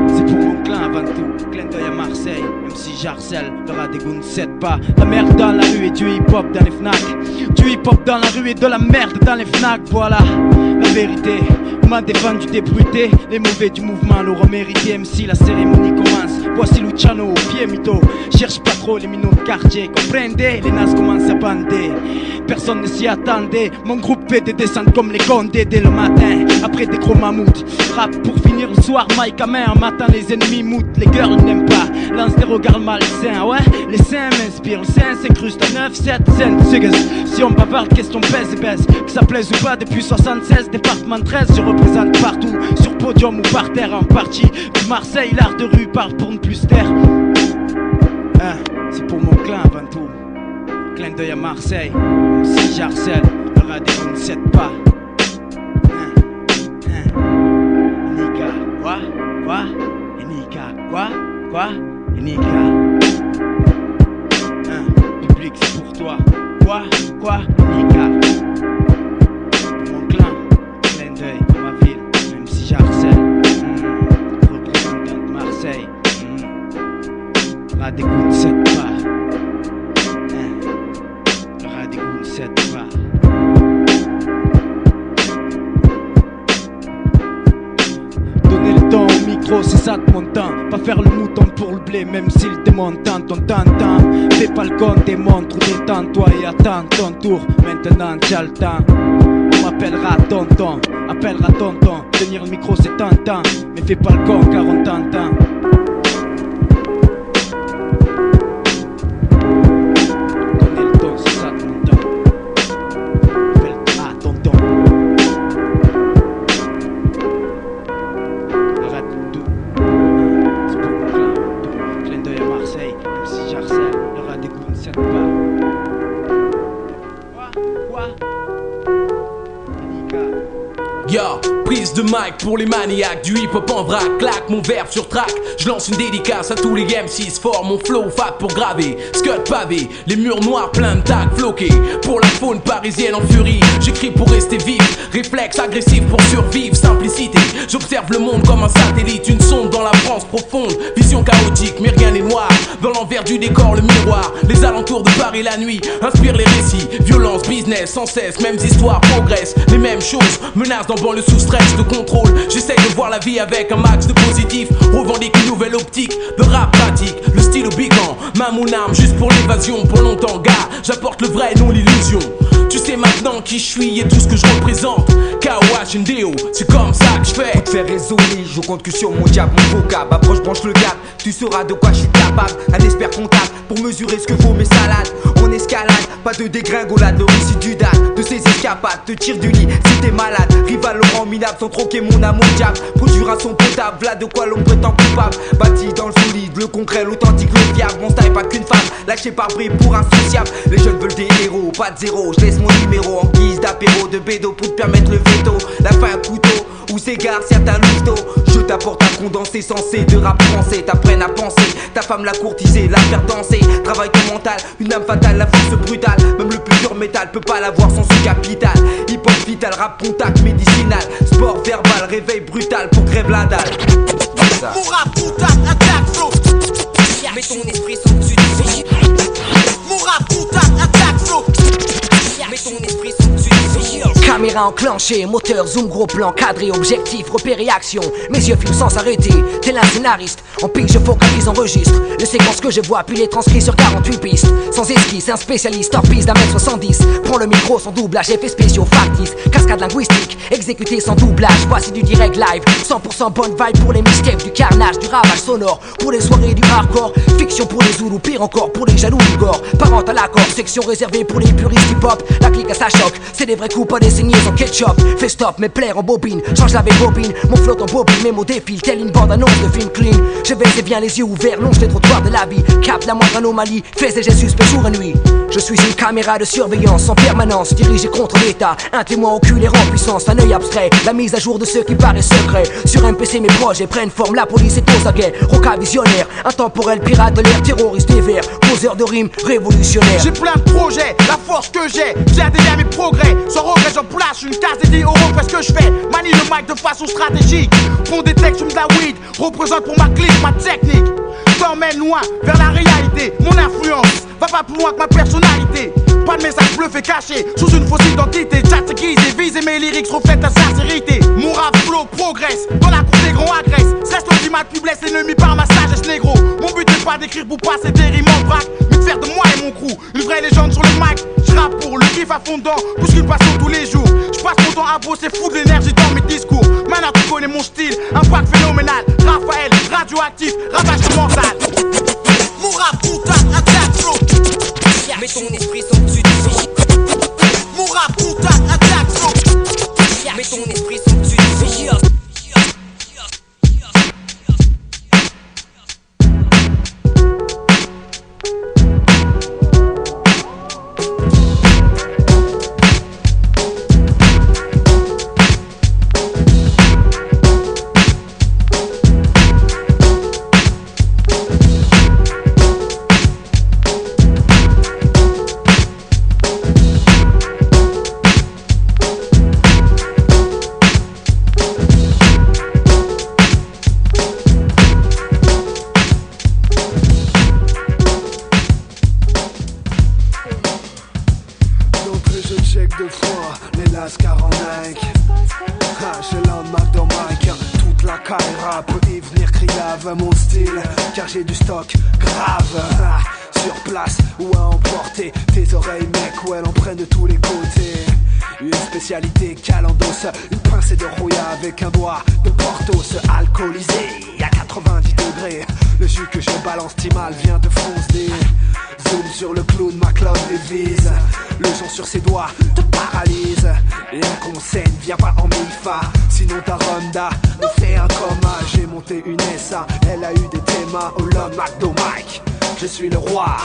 C'est pour mon clan avant tout, clin d'œil à Marseille. Même si j'harcèle, le rat des goûts ne cède pas. La merde dans la rue et du hip-hop dans les Fnac. Du hip-hop dans la rue et de la merde dans les Fnac. Voilà la vérité, on m'a défendu débruité. Les mauvais du mouvement l'auront mérité. MC, la cérémonie commence, voici Luciano au pied mytho. Cherche pas trop les minots de quartier, comprenez. Les nazes commencent à bander, personne ne s'y attendait. Mon groupe fait des descentes comme les Condés dès le matin, après des gros mammouths. Rap pour finir le soir, Mike à main. En matin les ennemis moutent, les girls n'aiment pas. Lance des regards malsains, ouais. Les seins m'inspirent, le sein s'incruste à 9-7 si on bavarde, question pèse et baisse. Que ça plaise ou pas, depuis 76, département 13, je représente partout, sur podium ou par terre en partie. De Marseille, l'art de rue parle pour ne plus se taire. C'est pour mon clan avant tout. Clin d'œil à Marseille, si j'harcèle, le rat des goûts ne cède pas. Nika, quoi? Nika, quoi? Nika. Public, c'est pour toi. Quoi? Nika. Mon clan, clin d'œil à ma ville, même si j'harcèle. Représentant de Marseille. Rat des goûts ne cède pas. Rat des goûts ne cède pas. Donner le temps au micro, c'est ça de mon temps. Pas faire le mouton pour le blé, même s'il démonte tant ton temps. Fais pas le compte des montres ou détends-toi et attends ton tour. Maintenant t'as le temps. On m'appellera tonton, appellera tonton. Tenir le micro c'est tentant, mais fais pas le con car on t'entend. Donner le ton, c'est ça de mon temps. Appellera tonton. Arrête tout. C'est pour mon clan, tout. Clin d'œil à Marseille, même si j'harcèle, le rat des goûts ne cède pas. Quoi? Nika. Yo, prise de mic pour les maniaques du hip-hop en vrac. Claque mon verbe sur track. Je lance une dédicace à tous les MC6 forts. Mon flow fat pour graver. Scud pavé, les murs noirs pleins de tags floqués. Pour la faune parisienne en furie, j'écris pour rester vif. Réflexe agressif pour survivre, simplicité. J'observe le monde comme un satellite, une sonde dans la France profonde. Vision chaotique, mais rien n'est noir. Dans l'envers du décor, le miroir. Les alentours de Paris la nuit inspirent les récits. Violence, business, sans cesse, mêmes histoires progressent. Les mêmes choses menacent dans banlieue sous stress de contrôle. J'essaie de voir la vie avec un max de positif. Revendique une nouvelle optique de rap pratique. Le style au bigan, main mon âme juste pour l'évasion. Pour longtemps gars, j'apporte le vrai non l'illusion. Tu sais maintenant qui je suis et tout ce que je représente. KOHNDO, c'est comme ça que je fais. Pour te faire raisonner, je compte que sur mon diable, mon vocab. Approche, branche le gap, tu sauras de quoi je suis capable. Un expert comptable pour mesurer ce que vaut mes salades. On escalade, pas de dégringolade. Le récit du date, de ses escapades, te tire du lit si t'es malade. Rival Laurent minable sans troquer mon amour diable. Produire un son potable, v'là de quoi l'on prétend coupable. Bâti dans le solide, le concret, l'authentique, le fiable. Mon style pas qu'une femme, lâché par prix pour insociable. Les jeunes veulent des héros, pas de zéro. Je laisse mon numéro en guise d'apéro, de bédo pour te permettre le veto. La fin un couteau, où s'égarent certains louveteaux. Je t'apporte un condensé sensé de rap français. T'apprennes à penser, ta femme l'a courtiser, la faire danser. Travaille ton mental, une âme fatale, la force brutale. Même le plus dur métal peut pas l'avoir sans ce capital. Hip-hop vital, rap contact médicinal. Sport verbal, réveil brutal pour grève la dalle. Mon rap contact, attaque flow. Mets ton esprit sans dessus du Mon rap contact, attaque flow. Mets ton esprit sans dessus du Caméra enclenchée, moteur, zoom, gros plan, cadré, objectif, repéré, action. Mes yeux filment sans s'arrêter, tel un scénariste. En pique, je focalise, enregistre les séquences que je vois, puis les transcris sur 48 pistes. Sans esquisse, un spécialiste hors piste d'1m70. Prends le micro sans doublage, effets spéciaux factices. Cascade linguistique, exécuté sans doublage. Voici du direct live, 100% bonne vibe pour les mixtapes, du carnage, du ravage sonore. Pour les soirées du hardcore, fiction pour les zoulous, pire encore pour les jaloux du gore. Parente à l'accord, section réservée pour les puristes du pop. La clique à sa choc, c'est des vrais coups, pas des saignées en ketchup. Fais stop, mes plaires en bobine, change la bobine. Mon flotte en bobine, mes mots défilent, telle une bande annonce de film clean. Je vais et viens les yeux ouverts, longe les trottoirs de la vie. Capte la moindre anomalie, fais et j'ai suspect jour et nuit. Je suis une caméra de surveillance en permanence, dirigée contre l'état. Un témoin oculaire en puissance, un œil abstrait. La mise à jour de ce qui paraît secret. Sur MPC mes projets prennent forme, la police est aux aguets. Roca visionnaire, intemporel, pirate de l'air, terroriste des verts. Poseur de rimes, révolutionnaire. J'ai plein de projets, la force que j'ai adhéré à mes progrès. Sans regret j'en place une case dédiée au rock, parce que je fais manie le mic de façon stratégique. Fond des textes, de la weed, représente pour ma clique, ma technique. T'emmène loin vers la réalité, mon influence va pas plus loin que ma personnalité. Pas de message bluffé caché sous une fausse identité. Chat guise et vise et mes lyrics reflètent ta sincérité. Mon rap flow progresse, dans la cour des grands agresse. Reste l'ultimate qui blesse l'ennemi par ma sagesse négro. Mon but n'est pas d'écrire pour passer des rimes en vrac, mais de faire de moi et mon crew une vraie légende sur le mic. J'rappe pour le kiff à fond dedans, plus qu'une passion tous les jours. J'passe mon temps à bosser, foutre de l'énergie dans mes discours. Maintenant tu connais mon style, impact phénoménal. Raphaël, radioactif, ravage mental. Mon rap contact, attaque flow. Mets ton esprit sans dessus du Mon rap contact, attaque flow. Mets ton esprit sans dessus du J'ai du stock grave sur place ou à emporter. Tes oreilles mec, ouais, l'on prenne de tous les côtés. Une spécialité calendos, une pincée de rouilla avec un doigt de Portos alcoolisé à 90 degrés. Le jus que je balance mal vient de foncer. Zoom sur le clown, ma clown les vise. Le son sur ses doigts te paralyse. Et un conseil viens pas en mi-fa, sinon ta Ronda nous fait un coma. J'ai monté une SA, elle a eu des thémas au l'homme McDo Mike. Je suis le roi.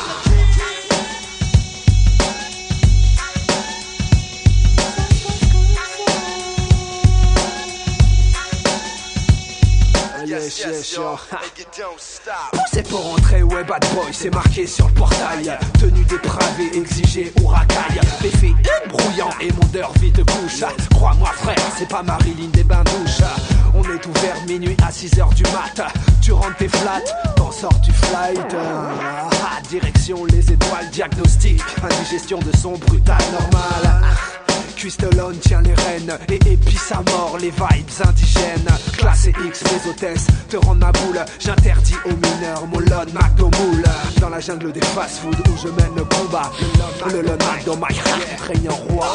C'est pour entrer, ouais bad boy, c'est marqué sur le portail. Tenue dépravée, exigée ou racaille. Les filles brouillant et mon derby de couche. Crois-moi frère, c'est pas Marilyn des bains douches. On est ouvert minuit à 6h du mat. Tu rentres tes flats, t'en sors du flight. Direction les étoiles, diagnostic. Indigestion de son brutal normal. Quistolone tient les rênes et épice à mort les vibes indigènes. Classé X, les hôtesses te rendent ma boule. J'interdis aux mineurs mon Lon McDo moule. Dans la jungle des fast-food où je mène le combat, le Lon McDo Mike régnant roi.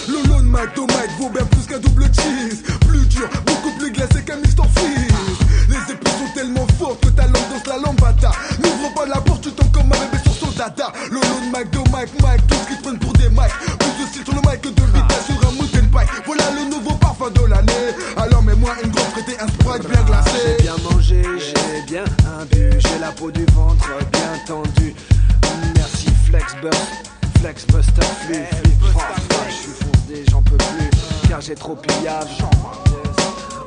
Le Lon McDo Mike vaut bien plus qu'un double cheese. Plus dur, beaucoup plus glacé qu'un Mr. Freeze. Les épées sont tellement fortes que ta langue danse la lambada. N'ouvre pas la porte, tu tombes comme un bébé sur son dada. Le Lon McDo Mike, tout ce qu'ils te prennent pour des mics. Plus de style sur le mic que de vitesse sur un mountain bike. Voilà le nouveau parfum de l'année. Alors mets-moi une grosse frite et un Sprite bien glacé. J'ai bien mangé, j'ai bien imbu. J'ai la peau du ventre bien tendue. Merci Flexburst. Flexbuster, flip, je suis foncé, j'en peux plus, car j'ai trop pillage.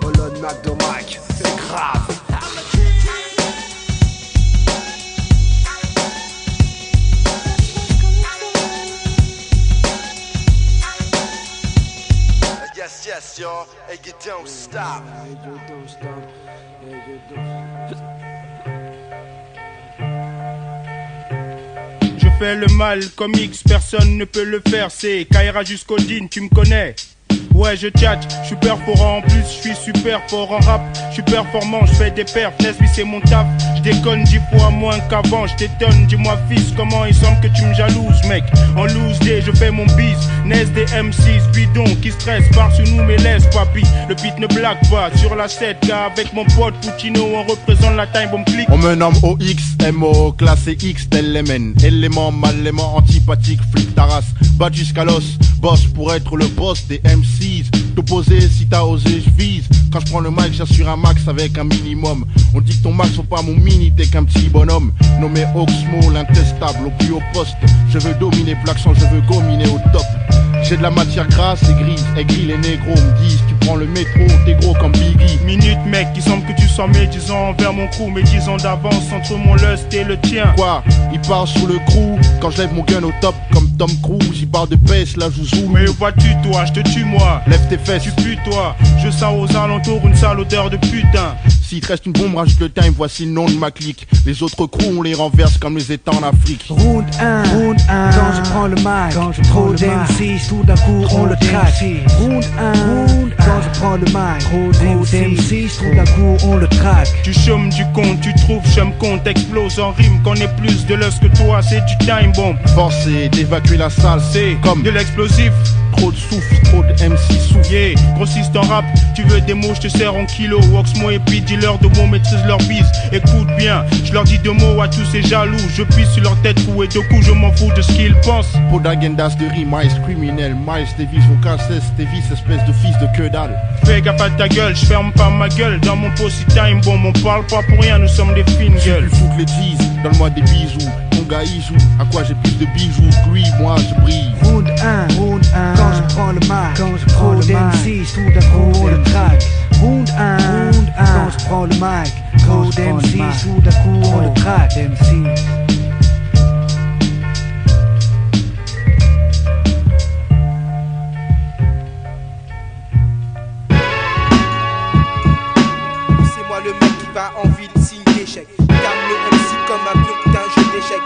Oh Lon McDo Mike, c'est grave. Yes, y'all, and you don't stop. Je fais le mal comme X, personne ne peut le faire. C'est Kaira jusqu'au Dean, tu me connais. Ouais, je tchatche, je suis perforant en plus, je suis super fort en rap, je suis performant, je fais des perfs, Nesby c'est mon taf, je déconne 10 fois moins qu'avant, je t'étonne, dis-moi fils, comment il semble que tu me jalouses mec, en loose day, je fais mon bise, Nes des M6, bidon qui stresse, par sur nous mais laisse papi, le beat ne blague pas, sur la 7K avec mon pote Puccino, on représente la time bomb click. On me nomme OX, MO, classé X, tel les men, élément, malément, antipathique, flip ta race, bat jusqu'à l'os, boss pour être le boss des MC. T'opposer, si t'as osé, je vise. Quand je prends le mic, j'assure un max avec un minimum. On dit que ton max, faut pas mon mini, t'es qu'un petit bonhomme. Nommé Oxmo, l'intestable, au plus haut poste. Je veux dominer Plaxon, je veux gominer au top. J'ai de la matière grasse et grise, aigri les négros me disent. Tu prends le métro, t'es gros comme Biggie. Minute mec, il semble que tu sens mes 10 ans envers mon crew. Mes 10 ans d'avance entre mon lust et le tien. Quoi, il part sous le crew. Quand je lève mon gun au top comme Tom Cruise. Il part de baisse, là je zoome. Mais vois-tu toi, je te tue moi. Lève tes fesses, tu pues toi. Je sens aux alentours une sale odeur de putain. S'il te reste une bombe, rajoute le time, voici le nom de ma clique. Les autres crews, on les renverse comme les étangs en Afrique. Round 1, quand je prends le mic, trop d'MC, tout d'un coup on le traque. Round 1, quand je prends le mic, trop d'MC, tout d'un coup on le traque. Tu chômes du compte, tu trouves chum compte, explose en rime, qu'on ait plus de lust que toi, c'est du time bomb. Forcé d'évacuer la salle, c'est comme de l'explosif. Trop de souffle, trop de MC souffle. Yeah, grossiste en rap, tu veux des mots, je te sers en kilo. Oxmo et puis dealer de mots maîtrise leur bise. Écoute bien, je leur dis 2 mots à tous ces jaloux. Je pisse sur leur tête fou et de coups, je m'en fous de ce qu'ils pensent. Pour d'agendas de rime, Miles criminel, Miles Davis, vocal cesse, Davis, espèce de fils de que dalle. Fais gaffe à ta gueule, je ferme pas ma gueule. Dans mon post time bomb, on parle pas pour rien, nous sommes des fines gueules. Plus fou que les cheese, donne-moi des bisous. Mon gars il joue, à quoi j'ai plus de bijoux que lui, moi je brille. Round 1, quand je prends le mic, quand je prends le MC, tout d'un coup on le traque. Round 1, quand je prends le mic, trop d'MC, tout d'un coup on le traque. MC. C'est moi le mec qui va en ville signe d'échec. Garde le MC comme un pion d'un jeu d'échecs.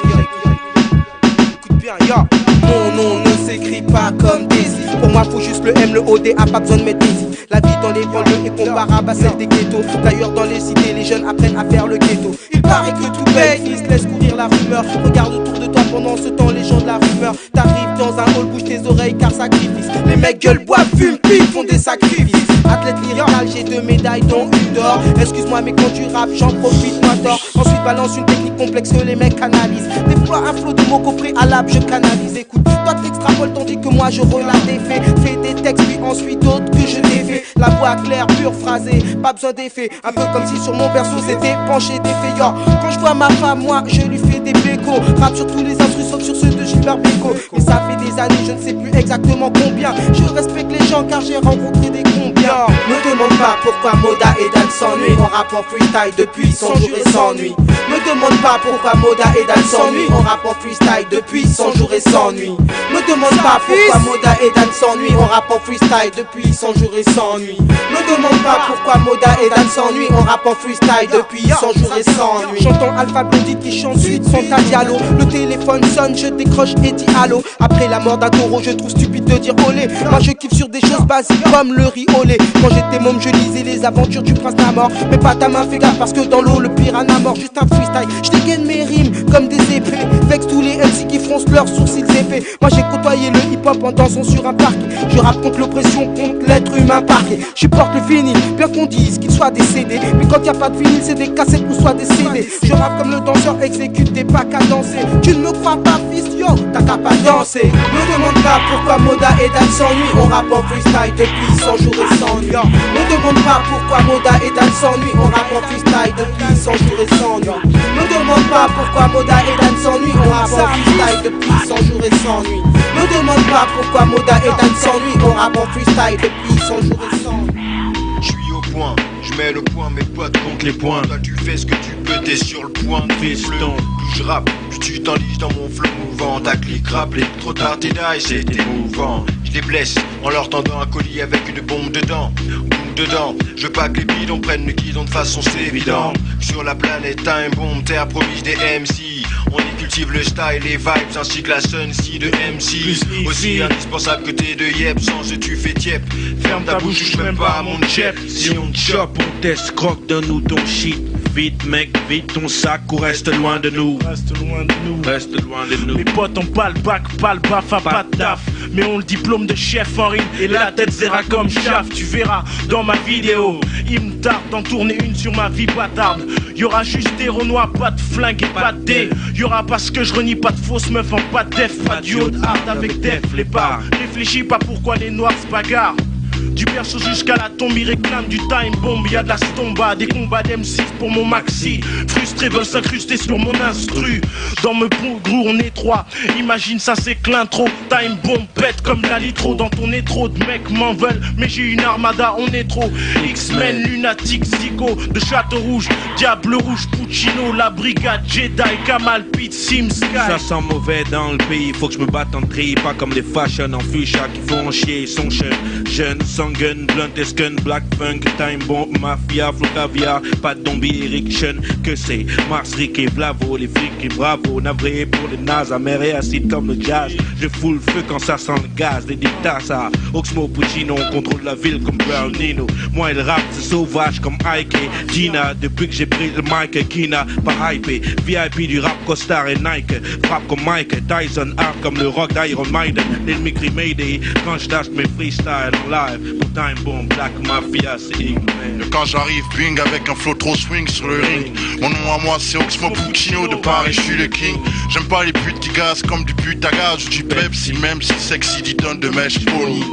Écoute bien, yo. Mon nom ne s'écrit pas comme Daisy. Pour moi faut juste le M, le O, D, A, pas besoin de mettre Daisy. La vie dans les banlieues est comparable à celle des ghettos. D'ailleurs dans les cités les jeunes apprennent à faire le ghetto. Il paraît que tout paye, ils se laissent courir la rumeur. Regarde autour de toi pendant ce temps les gens de la rumeur. T'arrives dans un hall, bouge tes oreilles car sacrifice. Les mecs gueulent, boivent, fument, pis font des sacrifices. Athlète lyrical, j'ai 2 médailles dont une d'or. Excuse-moi mais quand tu rappes j'en profite, moi tort. Ensuite balance une technique complexe que les mecs canalisent. Des fois un flot de mots qu'au préalable je canalise. Écoute, toi t'extrapoles tandis que moi je relate des faits. Fais des textes puis ensuite d'autres que je défais. La voix claire, pure, phrasée, pas besoin d'effets. Un peu comme si sur mon berceau c'était penché des feuillards. Quand je vois ma femme, moi je lui fais des bécos. Rappe sur tous les instrus sauf sur ceux de Gilbert Bécaud. Mais ça fait des années, je ne sais plus exactement combien. Je respecte les gens car j'ai rencontré des combien. Me demande pas pourquoi Moda et Dan s'ennuient. On rappe en freestyle depuis 100 jours et 100 nuits. Me demande pas pourquoi Moda et Dan s'ennuient. On rappe en freestyle depuis 100 jours et 100 nuits. Me demande pas pourquoi Moda et Dan s'ennuient. On rappe en freestyle depuis 100 jours et 100 nuits. Me demande pas pourquoi Moda et Dan s'ennuient. On rappe en freestyle depuis 100 jours et 100 nuits. J'entends Alpha Blondie qui chante suite Fanta Diallo. Le téléphone sonne, je décroche et dis allô. Après la mort d'un taureau, je trouve stupide de dire olé. Moi je kiffe sur des choses basiques comme le riz olé. Quand j'étais môme, je lisais les aventures du prince Namor. Mais pas ta main, fais gaffe parce que dans l'eau, le piranha mort. Juste un freestyle, je dégaine mes rimes comme des épées. Vexe tous les MC qui froncent leurs sourcils épais. Moi j'ai côtoyé le hip-hop en dansant sur un parc. Je rappe contre l'oppression, contre l'être humain parqué. Je porte le vinyle, bien qu'on dise qu'il soit décédé. Mais quand y a pas de vinyle, c'est des cassettes ou soit des CD. Je rappe comme le danseur, exécute des pas qu'à danser. Tu ne me crois pas, fils, yo, t'as qu'à pas danser. Me demande pas pourquoi Moda et Dan s'ennuient. On rappe en freestyle depuis 100 jours et 100 nuits. Me demande pas pourquoi Moda et Dan s'ennuient. On rappe en freestyle depuis 100 jours et 100 nuits. Me demande pas pourquoi Moda et Dan s'ennuient. On rappe en freestyle depuis 100 jours et 100 nuits. Me demande pas pourquoi Moda et Dan s'ennuient. On rappe en freestyle depuis 100 jours et 100 nuits. Je suis au point, je mets le point, mes potes comptent les points. Toi tu fais ce que tu peux, t'es sur le point de feston. Plus je rappe, plus tu t'enlises dans mon flow mouvant. Ta clique rappelée, trop tard t'es die, c'est émouvant. Je les blesse en leur tendant un colis avec une bombe dedans. Boum dedans, je veux pas que les bidons prennent le guidon de façon c'est évident. Sur la planète time bomb, terre promise des MC. On y cultive le style, les vibes ainsi que la sun si de MC. Aussi indispensable que t'es de yep, sans eux tu fais tiep. Ferme ta bouche, touche même pas à mon chep. Si on te chope, on teste, croque, donne-nous ton shit. Vite mec, vite ton sac ou reste loin de nous. Reste loin de nous. Reste loin de nous. Mes potes ont pas le bac, pas le baf, pas de taf. Mais on le diplôme de chef en rime et la tête zéra comme chaf. Tu verras dans ma vidéo, il me tarde d'en tourner une sur ma vie bâtarde. Y'aura juste des renois, pas de flingue et pas de dé. Y'aura parce que je renie pas de fausses meufs en pas de def. Pas du haut de hard avec def, les bars. Réfléchis pas pourquoi les noirs se bagarrent. Du berceau jusqu'à la tombe, ils réclament du time bomb. Y'a de la stomba, des combats d'M6 pour mon maxi. Frustrés veulent s'incruster sur mon instru. Dans me grou, on est trois. Imagine ça, c'est que l'intro. Time bomb pète comme la litro. Dans ton étro, de mecs m'en veulent. Mais j'ai une armada, on est trop. X-Men, lunatique, Zico. De Château Rouge, Diable Rouge, Puccino. La brigade, Jedi, Kamal, Pete, Sim, Sky. Ça sent mauvais dans le pays. Faut que je me batte en tri. Pas comme les fashion en fuchsia qui font en chier. Ils sont jeunes, sans gun, blunt, escun, black funk, time bomb, mafia, flou caviar, pas de zombie, Eric Chen, que c'est Mars, Rick et Vlavo, les flics et bravo, navré pour les nazes, amer et acide comme le jazz, je fous le feu quand ça sent le gaz, les dictats ça, Oxmo Puccino, on contrôle la ville comme Bernino, moi le rap c'est sauvage comme Ike et Gina, depuis que j'ai pris le mic, Kina, pas hypé, VIP du rap Costar et Nike, frappe comme Mike, Tyson, hard comme le rock d'Iron Maiden, l'ennemi crie Mayday, quand je dash mes freestyles en live, pour time bomb, black mafia, c'est Igman. Quand j'arrive, bing, avec un flow trop swing sur le ring. Mon nom à moi c'est Oxmo Puccino, de Paris je suis le king. J'aime pas les putes qui gazent comme du putagaz ou du Pepsi, même si sexy dit tonnes de mèche pony.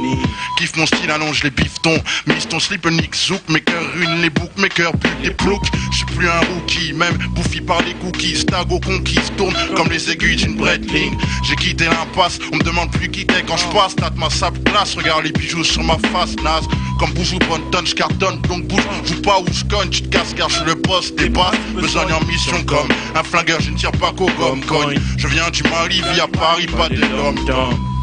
Kiffe mon style, allonge les biftons. Mise ton slip, nick zouk, mes cœurs ruinent les boucs, mes cœurs butent les ploucs. J'suis plus un rookie, même bouffi par les cookies. Stago conquise, tourne comme les aiguilles d'une Breitling. J'ai quitté l'impasse, on me demande plus qui t'es quand je passe. T'as de ma sable glace, regarde les bijoux sur ma face, naze. Comme Bouzou Bonton, j'cartonne, donc bouge, joue pas où j'cogne, tu te casses car j'suis le boss des basses. Besogne en mission comme un flingueur, je ne tire pas qu'au gomme cogne. Je viens du Mali, via Paris, pas des hommes.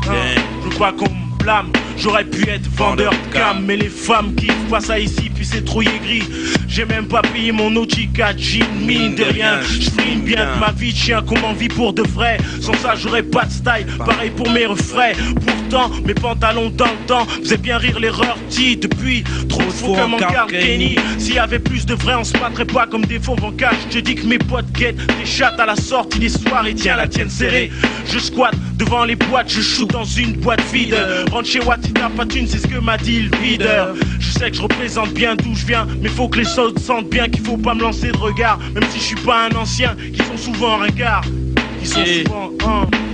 Je veux pas qu'on me blâme, j'aurais pu être vendeur de cam. Mais les femmes kiffent pas ça ici, puis c'est trop aigri. J'ai même pas payé mon Audi 4 jean, mine de rien. J'flime bien de ma vie de chien, qu'on m'en vit pour de vrai. Sans ça j'aurais pas de style, pareil pour mes refrains. Pourtant mes pantalons dans le temps faisaient bien rire l'erreur dit depuis. Trop de faux comme en garde Kenny. S'il y avait plus de vrai on se battrait pas comme des faux en cash. Je te dis que mes potes guettent des chattes à la sortie des soirées. Tiens la tienne serrée. Je squatte devant les boîtes, je shoot dans une boîte vide. Rentre chez Watt, t'as pas thune, c'est ce que m'a dit le videur. Je sais que je représente bien d'où je viens, mais faut que les autres sentent bien qu'il faut pas me lancer de regard. Même si je suis pas un ancien, qui sont souvent ringards. Qui sont souvent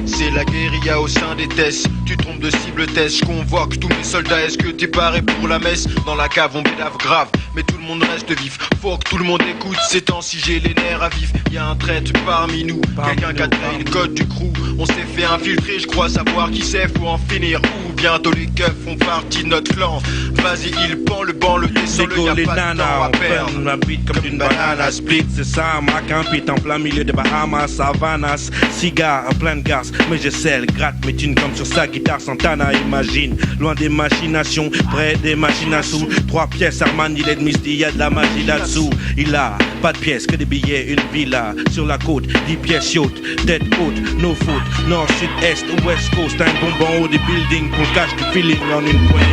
C'est la guérilla au sein des tests. Tu trompes de cible test, je convoque tous mes soldats. Est-ce que t'es paré pour la messe? Dans la cave on bédave grave, mais tout le monde reste vif. Faut que tout le monde écoute, ces temps-ci j'ai les nerfs à vif. Y'a un traître parmi nous, quelqu'un qui a créé le code du crew. On s'est fait infiltrer, je crois savoir qui c'est, faut en finir. Ou bientôt les keufs font partie de notre clan. Vas-y il pend le banc, le descend, le y'a pas de temps à perdre. Ma bite comme une banane split, c'est ça, ma campite en plein milieu de Bahamas, Savanas. Cigare en plein de gaz, mais je sais, gratte mes thunes comme sur sa guitare Santana, imagine. Loin des machinations, près des machines à sous. 3 pièces Armani, il est Misty, y'a de la magie là-dessous. Il a pas de pièces, que des billets, une villa sur la côte, 10 pièces yacht, tête haute, no faute, nord, sud, est ou west coast. Un bonbon haut des buildings pour le cash du feeling en une poignée.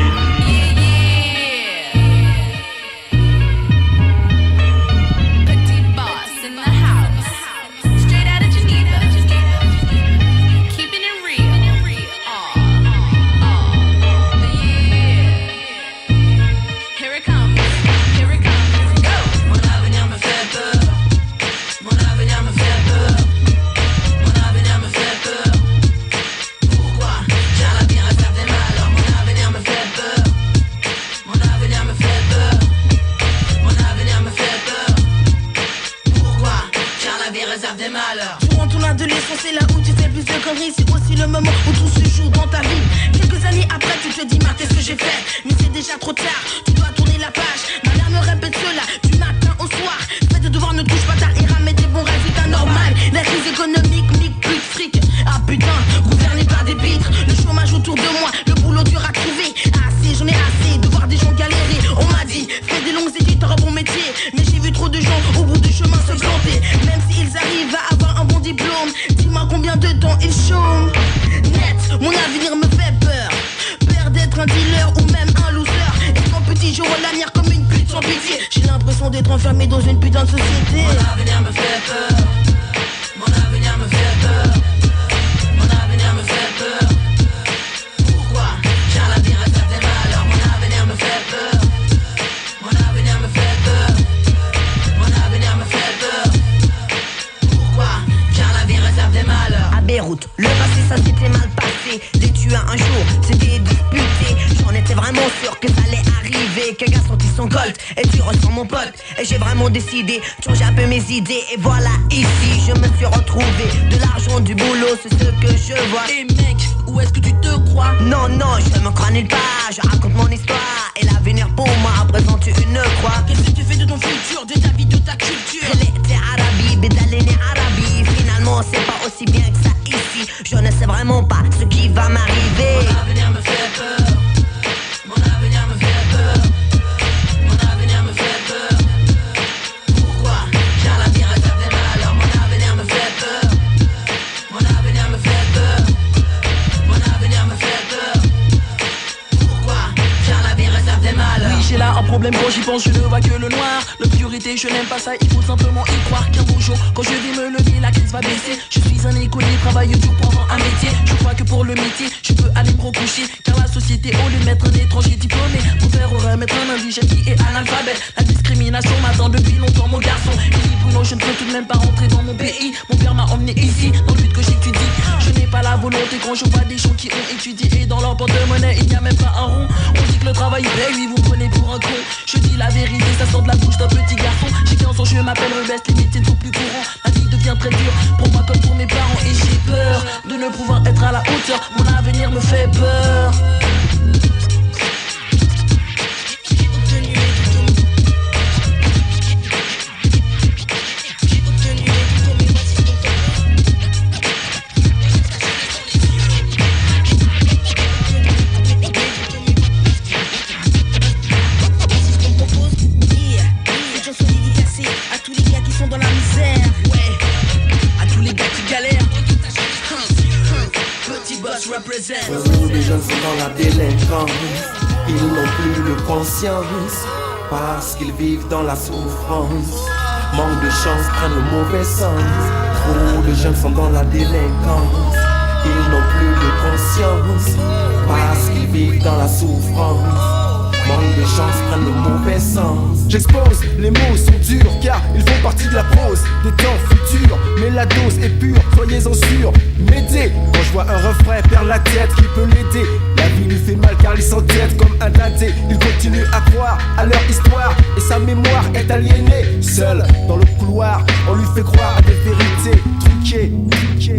Durant ton adolescence, c'est là où tu fais plus de conneries. C'est aussi le moment où tout se joue dans ta vie. Quelques années après, tu te dis, Marc, qu'est-ce que j'ai fait? Mais c'est déjà trop tard, tu dois tourner la page. Ma mère me répète cela, du matin au soir. Fais de devoir, ne touche pas ta ira, mais des bons résultats normal. La crise économique, plus de fric. Ah putain, gouverné par des pitres. Le chômage autour de moi, le boulot dur à trouver. Assez, j'en ai assez de voir des gens galérer. On m'a dit, fais des longues études, t'auras un bon métier. Mais j'ai vu trop de gens au bout du chemin se planter. Même s'ils arrivent à avoir un bon diplôme, dis-moi combien de temps ils chôment. Net, mon avenir me fait peur. Peur d'être un dealer ou même un loser. Et quand petit je vois l'avenir comme une pute sans pitié. J'ai l'impression d'être enfermé dans une putain de société. Mon avenir me fait peur. Mon avenir me fait peur. Mon avenir me fait peur. Pourquoi? Car la vie réserve des malheurs. Mon avenir me fait peur. Mon avenir me fait peur. Mon avenir me fait peur. Pourquoi? Car la vie réserve des malheurs. À Beyrouth, le passé ça s'était mal passé. Des tueurs un jour, c'était disputé. J'en étais vraiment sûr que ça allait arriver. Qu'un gars sortit son colt et tu ressens mon pote. Et j'ai vraiment décidé de changer un peu mes idées. Et voilà, ici je me suis retrouvé. De l'argent, du boulot, c'est ce que je vois. Et mec, où est-ce que tu te crois? Non, non, je me crois nulle part. Je raconte mon histoire. Et l'avenir pour moi représente une croix. Qu'est-ce que tu fais de ton futur, de ta vie, de ta culture? Elle était Arabi, Bédalene Arabi. Finalement c'est pas aussi bien que ça ici. Je ne sais vraiment pas ce qui va m'arriver. Mon avenir me fait peur. Mon avenir me fait peur. Mon avenir me fait peur. Pourquoi? Car la vie réserve des malheurs. Mon avenir me fait peur. Mon avenir me fait peur. Mon avenir me fait peur. Pourquoi? Car la vie réserve des malheurs. Oui, j'ai là un problème quand j'y pense, je ne vois que le noir. L'obscurité, je n'aime pas ça, il faut simplement y croire qu'un beau jour, quand je vais me lever, la crise va baisser. Je suis un écolier, travaille dur pour avoir un métier. Je crois que pour le métier, je peux aller me recoucher. Car la société, au lieu de mettre un étranger diplômé, mon père aurait mettre un indigène qui est analphabète. La discrimination m'attend depuis longtemps, mon garçon. Il dit Bruno, je ne peux tout de même pas rentrer dans mon pays. Mon père m'a emmené ici, dans le but que j'étudie. Je n'ai pas la volonté quand je vois des gens qui ont étudié. Et dans leur porte-monnaie, il n'y a même pas un rond. On dit que le travail paye, oui, vous me prenez pour un con. Je dis la vérité, ça sort de la bouche d'un petit garçon. J'ai 15 ans, je m'appelle Rubest, les métiers ne sont plus courants. La vie devient très dure, pour moi comme pour mes parents. Et j'ai peur de ne pouvoir être à la hauteur. Mon avenir me fait peur. Tous les jeunes sont dans la délinquance. Ils n'ont plus de conscience parce qu'ils vivent dans la souffrance. Manque de chance, prennent le mauvais sens. Trop de jeunes sont dans la délinquance. Ils n'ont plus de conscience parce qu'ils vivent dans la souffrance. Manque de chance, prennent le mauvais sens. J'expose, les mots sont durs car ils font partie de la prose des temps futurs. Mais la dose est pure, soyez-en sûrs. M'aider, quand je vois un refrain perdre la tête, qui peut l'aider? La vie lui fait mal car il s'entête comme un dindé. Il continue à croire à leur histoire et sa mémoire est aliénée. Seul dans le couloir, on lui fait croire à des vérités truquées.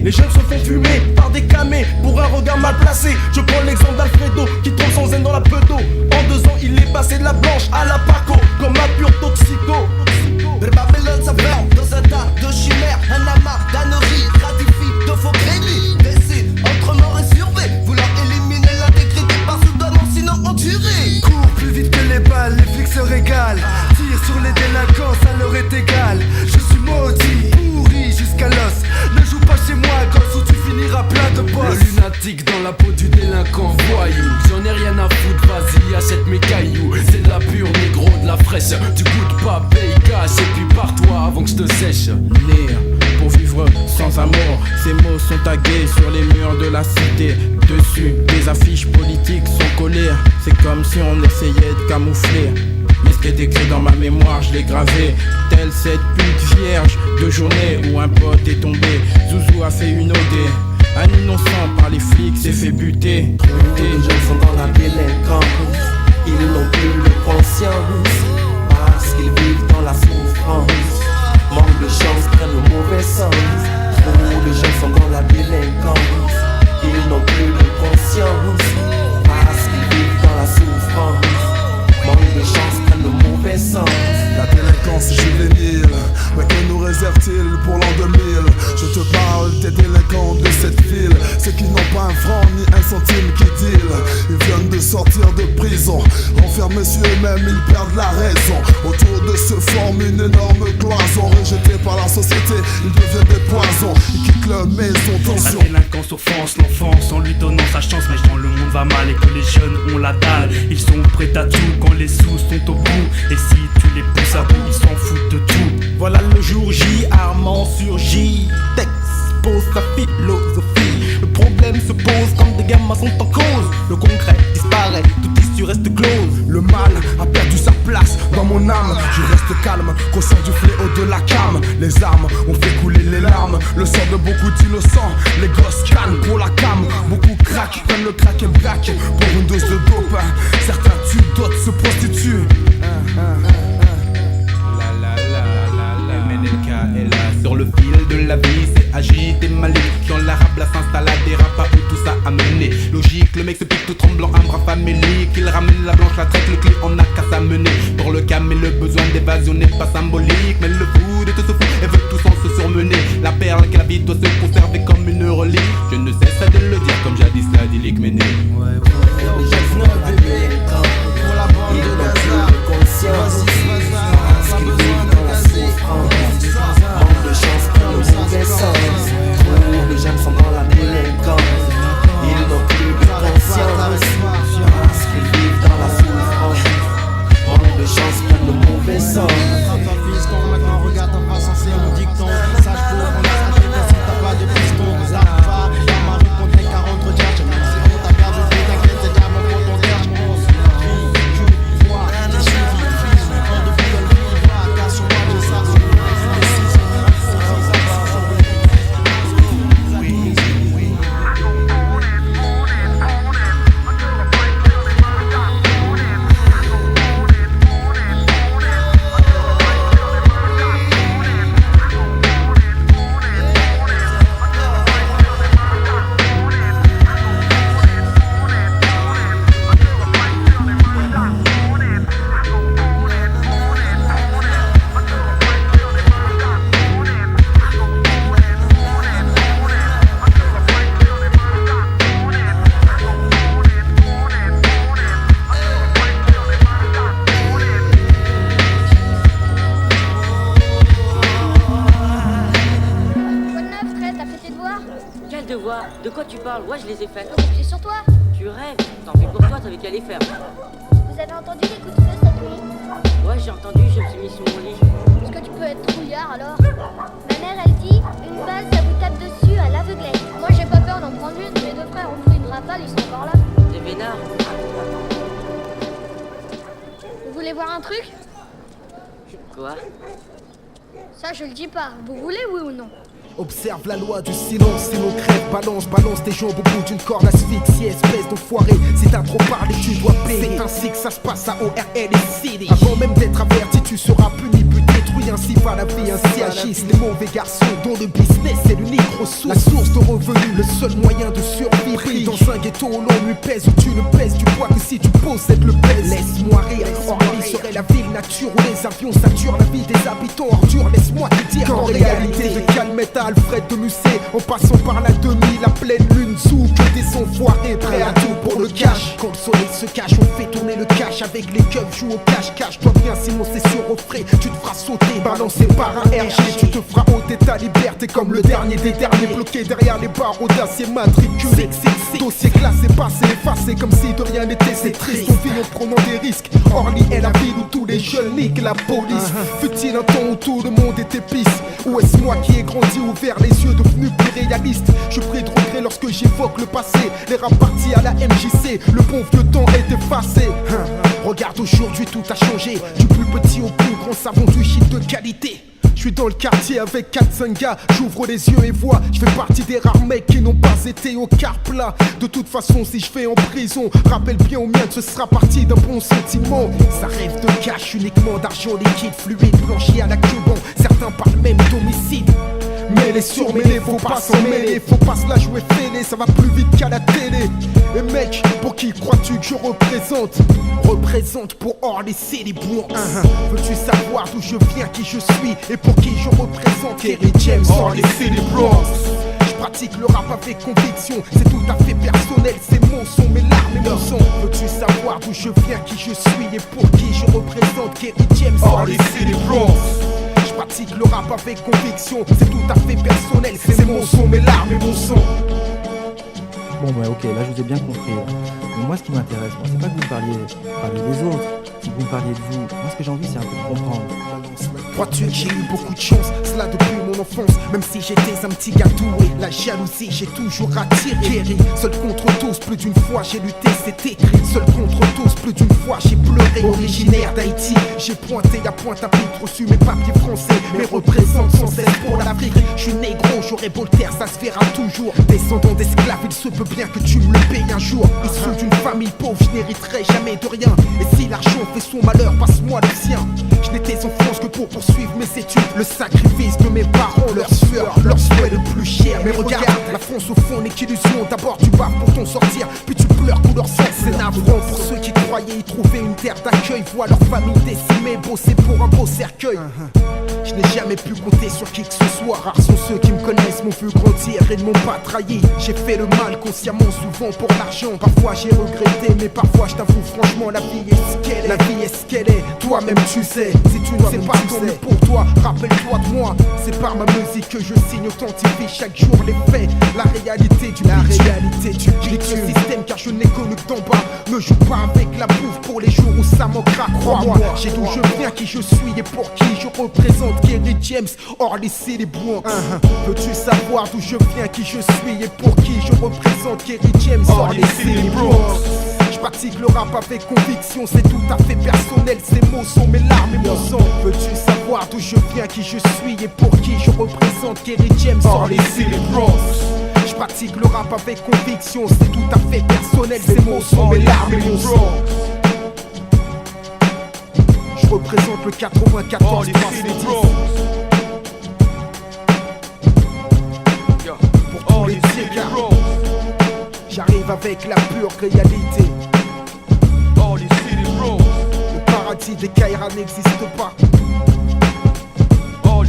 Les jeunes se font fumer par des camés pour un regard mal placé. Je prends l'exemple d'Alfredo qui tombe son zen dans la peu d'eau. En 2 ans il est passé de la blanche à la Paco comme un pur toxico. Babylone s'enferme dans un tas de chimères. Un amas d'âneries gratifie de faux crédits. Décide entre mort et survie. Vouloir éliminer l'intégrité par soudainement sinon endurer. Cours plus vite que les balles, les flics se régalent. Tire sur les délinquants, ça leur est égal. Je suis maudit, pourri jusqu'à l'os. Ne joue pas chez moi, gosse, ou tu finiras plein de boss. Le lunatique dans la peau du délinquant voyou. J'en ai rien à foutre, vas-y, achète mes cailloux. C'est de la pure négro, de la fraîche. Tu goûtes pas, paye cash et puis pars-toi avant que je te sèche. Né pour vivre sans amour, ces mots sont tagués sur les murs de la cité. Dessus, des affiches politiques sont collées. C'est comme si on essayait de camoufler. Mais ce qui est écrit dans ma mémoire, je l'ai gravé. Telle cette pute vierge de journée où un pote est tombé. Zouzou a fait une OD. Un innocent par les flics s'est fait buter. Tous les jeunes sont dans la délinquance. Ils n'ont plus de conscience parce qu'ils vivent dans la souffrance. Manque de chance, prennent le mauvais sens. Trop de jeunes sont dans la délinquance. Ils n'ont plus de conscience parce qu'ils vivent dans la souffrance. Manque de chance, prennent le mauvais sens. La délinquance juvénile, mais que nous réserve-t-il pour l'an 2000? Je te parle des délinquants de cette ville, ceux qui n'ont pas un franc ni un centime qui deal. Ils viennent de sortir de prison, enfermés sur eux-mêmes, ils perdent la raison. Autour de se forme une énorme cloison. Rejetés par la société, ils deviennent des poisons. Ils quittent leur maison, tension. La délinquance offense l'enfance en lui donnant sa chance. Mais quand le monde va mal et que les jeunes ont la dalle, ils sont prêts à tout quand les sous sont au bout. Et si tu les pousses à bout, ils s'en foutent de tout. Voilà le jour J, Armand surgit. Texte pose sa philosophie. Le problème se pose quand des gamins sont en cause. Le concret disparaît, toute issue reste close. Le mal a perdu sa place dans mon âme. Je reste calme, conscient du fléau de la cam. Les armes ont fait couler les larmes. Le sang de beaucoup d'innocents. Les gosses calment pour la cam. Beaucoup craquent, prennent le crack et braquent pour une dose de dope. Certains tuent, d'autres se prostituent. MNLK est là sur le fil de la vie, c'est agité Malik. Quand l'arabe la s'installe à des rap, où tout ça a mené. Logique, le mec se pique tout tremblant, un bras famélique. Il ramène la blanche, la traite, le clé en a qu'à s'amener. Pour le calme et le besoin d'évasion n'est pas symbolique. Mais le fou de tout ce fou, elle veut tout sans se surmener. La perle qu'elle habite doit se conserver comme une relique. Je ne cesse de le dire comme jadis la idyllique menée. Les jeunes sont dans la délinquance. Ils n'ont plus de conscience parce qu'ils vivent dans la souffrance. Manque de chance, prennent le mauvais sens. Trop de jeunes sont dans la délinquance. Ils n'ont plus de conscience parce qu'ils vivent dans la souffrance. Manque de chance, prennent le mauvais sens. Maintenant regarde ta face ancien mon dicton. Sage pour on a sa tête si t'as pas de piston. Ça va, dans ma rue contre les 40 recherches. Même si on t'a perdu, t'inquiète, c'est déjà mon pour ton terre. Je vois, j'ai suivi, quand depuis le vie, va, car sur moi je sais. De quoi tu parles? Ouais, je les ai faites. C'est sur toi. du rêve. Tant pis pour toi, t'avais qu'à les faire. Vous avez entendu les coups de feu cette nuit? Ouais, j'ai entendu, je me suis mis sous mon lit. Est-ce que tu peux être trouillard alors? Ma mère, elle dit, une balle, ça vous tape dessus à l'aveuglette. Moi, j'ai pas peur d'en prendre une. Mes deux frères ont pris une rafale, ils sont encore là. T'es vénard. Vous voulez voir un truc? Quoi? Ça, je le dis pas. Vous voulez, oui ou non? Observe la loi du silence, sinon crève, balance tes jambes au bout d'une corde asphyxiée, espèce d'enfoiré. Si t'as trop parlé, tu dois payer. C'est ainsi que ça se passe à ORL et City. Avant même d'être averti, tu seras puni, puis détruit. Ainsi va la vie, ainsi agissent les mauvais garçons dont le business est l'unique ressource. La source de revenus, le seul moyen de survie. Pris dans un ghetto où l'on lui pèse, où tu ne pèses du poids que si tu possèdes le pèse. Laisse-moi rire, Orly serait la ville nature où les avions saturent la vie des habitants ordures. Laisse-moi te dire qu'en réalité, de Calmetta Alfred de Musset, en passant par la demi, la pleine lune, sous que des enfoirés prêts à tout pour le cash. Quand le soleil se cache, on fait tourner le cash avec les keufs, joue au cache-cache. Toi bien, sinon c'est sûr au frais, tu te feras sauter, balancé par un RG. Tu te feras ôter ta liberté comme le dernier des derniers, bloqué derrière les barreaux d'acier matriculé. Dossier classé, passé, effacé comme si de rien n'était. C'est triste, on vit en prenant des risques. Orly est la ville où tous les jeunes niquent la police. Fut-il un temps où tout le monde était pisse? Ou est-ce moi qui ai grandi ouvert les yeux devenus plus réalistes? Je prie de regret lorsque j'évoque le passé. Les rap partis à la MJC, le bon vieux temps est effacé. Regarde aujourd'hui tout a changé. Du plus petit au plus grand savon du shit de qualité. Je suis dans le quartier avec 4-5 gars, j'ouvre les yeux et vois. Je fais partie des rares mecs qui n'ont pas été au quart plat. De toute façon si je fais en prison, rappelle bien au mien que ce sera parti d'un bon sentiment. Ça rêve de cash, uniquement d'argent liquide, fluide, blanchi à la Cuban. Certains parlent même d'homicide. Mêlés surmêlés, faut pas s'en mêler, faut pas se la jouer fêlée, ça va plus vite qu'à la télé. Et mec, pour qui crois-tu que je représente? Représente pour Orly City Bronx. Veux-tu savoir d'où je viens, qui je suis et pour qui je représente? Kerry James, Orly City Bronx. Je pratique le rap avec conviction, c'est tout à fait personnel, ces mots sont mes larmes et mon sang. Veux-tu savoir d'où je viens, qui je suis et pour qui je représente? Kerry James, Orly City Bronx. Je pratique le rap avec conviction, c'est tout à fait personnel, ces mots sont mes larmes et mon sang. Bon bah ok, là je vous ai bien compris. Mais moi ce qui m'intéresse, c'est pas que vous parliez des autres, c'est que vous me parliez de vous. Moi ce que j'ai envie c'est un peu de comprendre. Crois-tu que j'ai eu beaucoup de chance, cela depuis mon enfance? Même si j'étais un petit gars doué, la jalousie j'ai toujours attiré. Kerry, seul contre tous, plus d'une fois j'ai lutté, c'est écrit. Seul contre tous, plus d'une fois j'ai pleuré. Originaire d'Haïti, j'ai pointé à Pointe-à-Pitre, reçu mes papiers français, mais représente sans cesse pour l'Afrique. Je suis négro, j'aurai beau le taire, ça se verra toujours. Descendant d'esclaves, il se peut bien que tu me le payes un jour. Issu d'une famille pauvre, je n'hériterai jamais de rien. Et si l'argent fait son malheur, passe-moi le sien. Je n'étais en France que pour poursuivre mes études. Le sacrifice de mes parents, leur sueur, leur souhait le plus cher. Mais regarde, la France au fond n'est qu'illusion. D'abord tu bats pour t'en sortir, puis tu pleures couleur sang. C'est navrant pour ceux qui croyaient y trouver une terre d'accueil. Voient leur famille décimée, bosser pour un beau cercueil. Je n'ai jamais pu compter sur qui que ce soit. Rares sont ceux qui me connaissent, m'ont vu grandir et ne m'ont pas trahi. J'ai fait le mal consciemment, souvent pour l'argent. Parfois j'ai regretté, mais parfois je t'avoue franchement, la vie est ce qu'elle est. La vie est ce qu'elle est, toi-même tu sais. Si tu ne sais pas, tant mieux pour toi, rappelle-toi de moi. C'est par ma musique que je signe, authentifie chaque jour les faits. La réalité du je nique le système car je n'ai connu que d'en bas. Ne joue pas avec la bouffe pour les jours où ça manquera, crois-moi. J'ai d'où je viens, qui je suis et pour qui je représente. Kerry James, Orly City Bronx. Veux-tu savoir d'où je viens, qui je suis et pour qui je représente? Kerry James, Orly City Bronx. Je pratique le rap avec conviction, c'est tout à fait personnel, ces mots sont mes larmes et mon sang. Veux-tu savoir d'où je viens, qui je suis et pour qui je représente? Kerry James, Orly City Bronx. Je pratique le rap avec conviction, c'est tout à fait personnel, ces mots sont mes larmes et mon sang. Je représente le 94 pour tous les dégâts. J'arrive avec la pure réalité. Le paradis des Kaira n'existe pas. Pour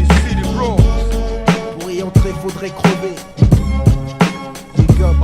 y entrer faudrait crever. Big up,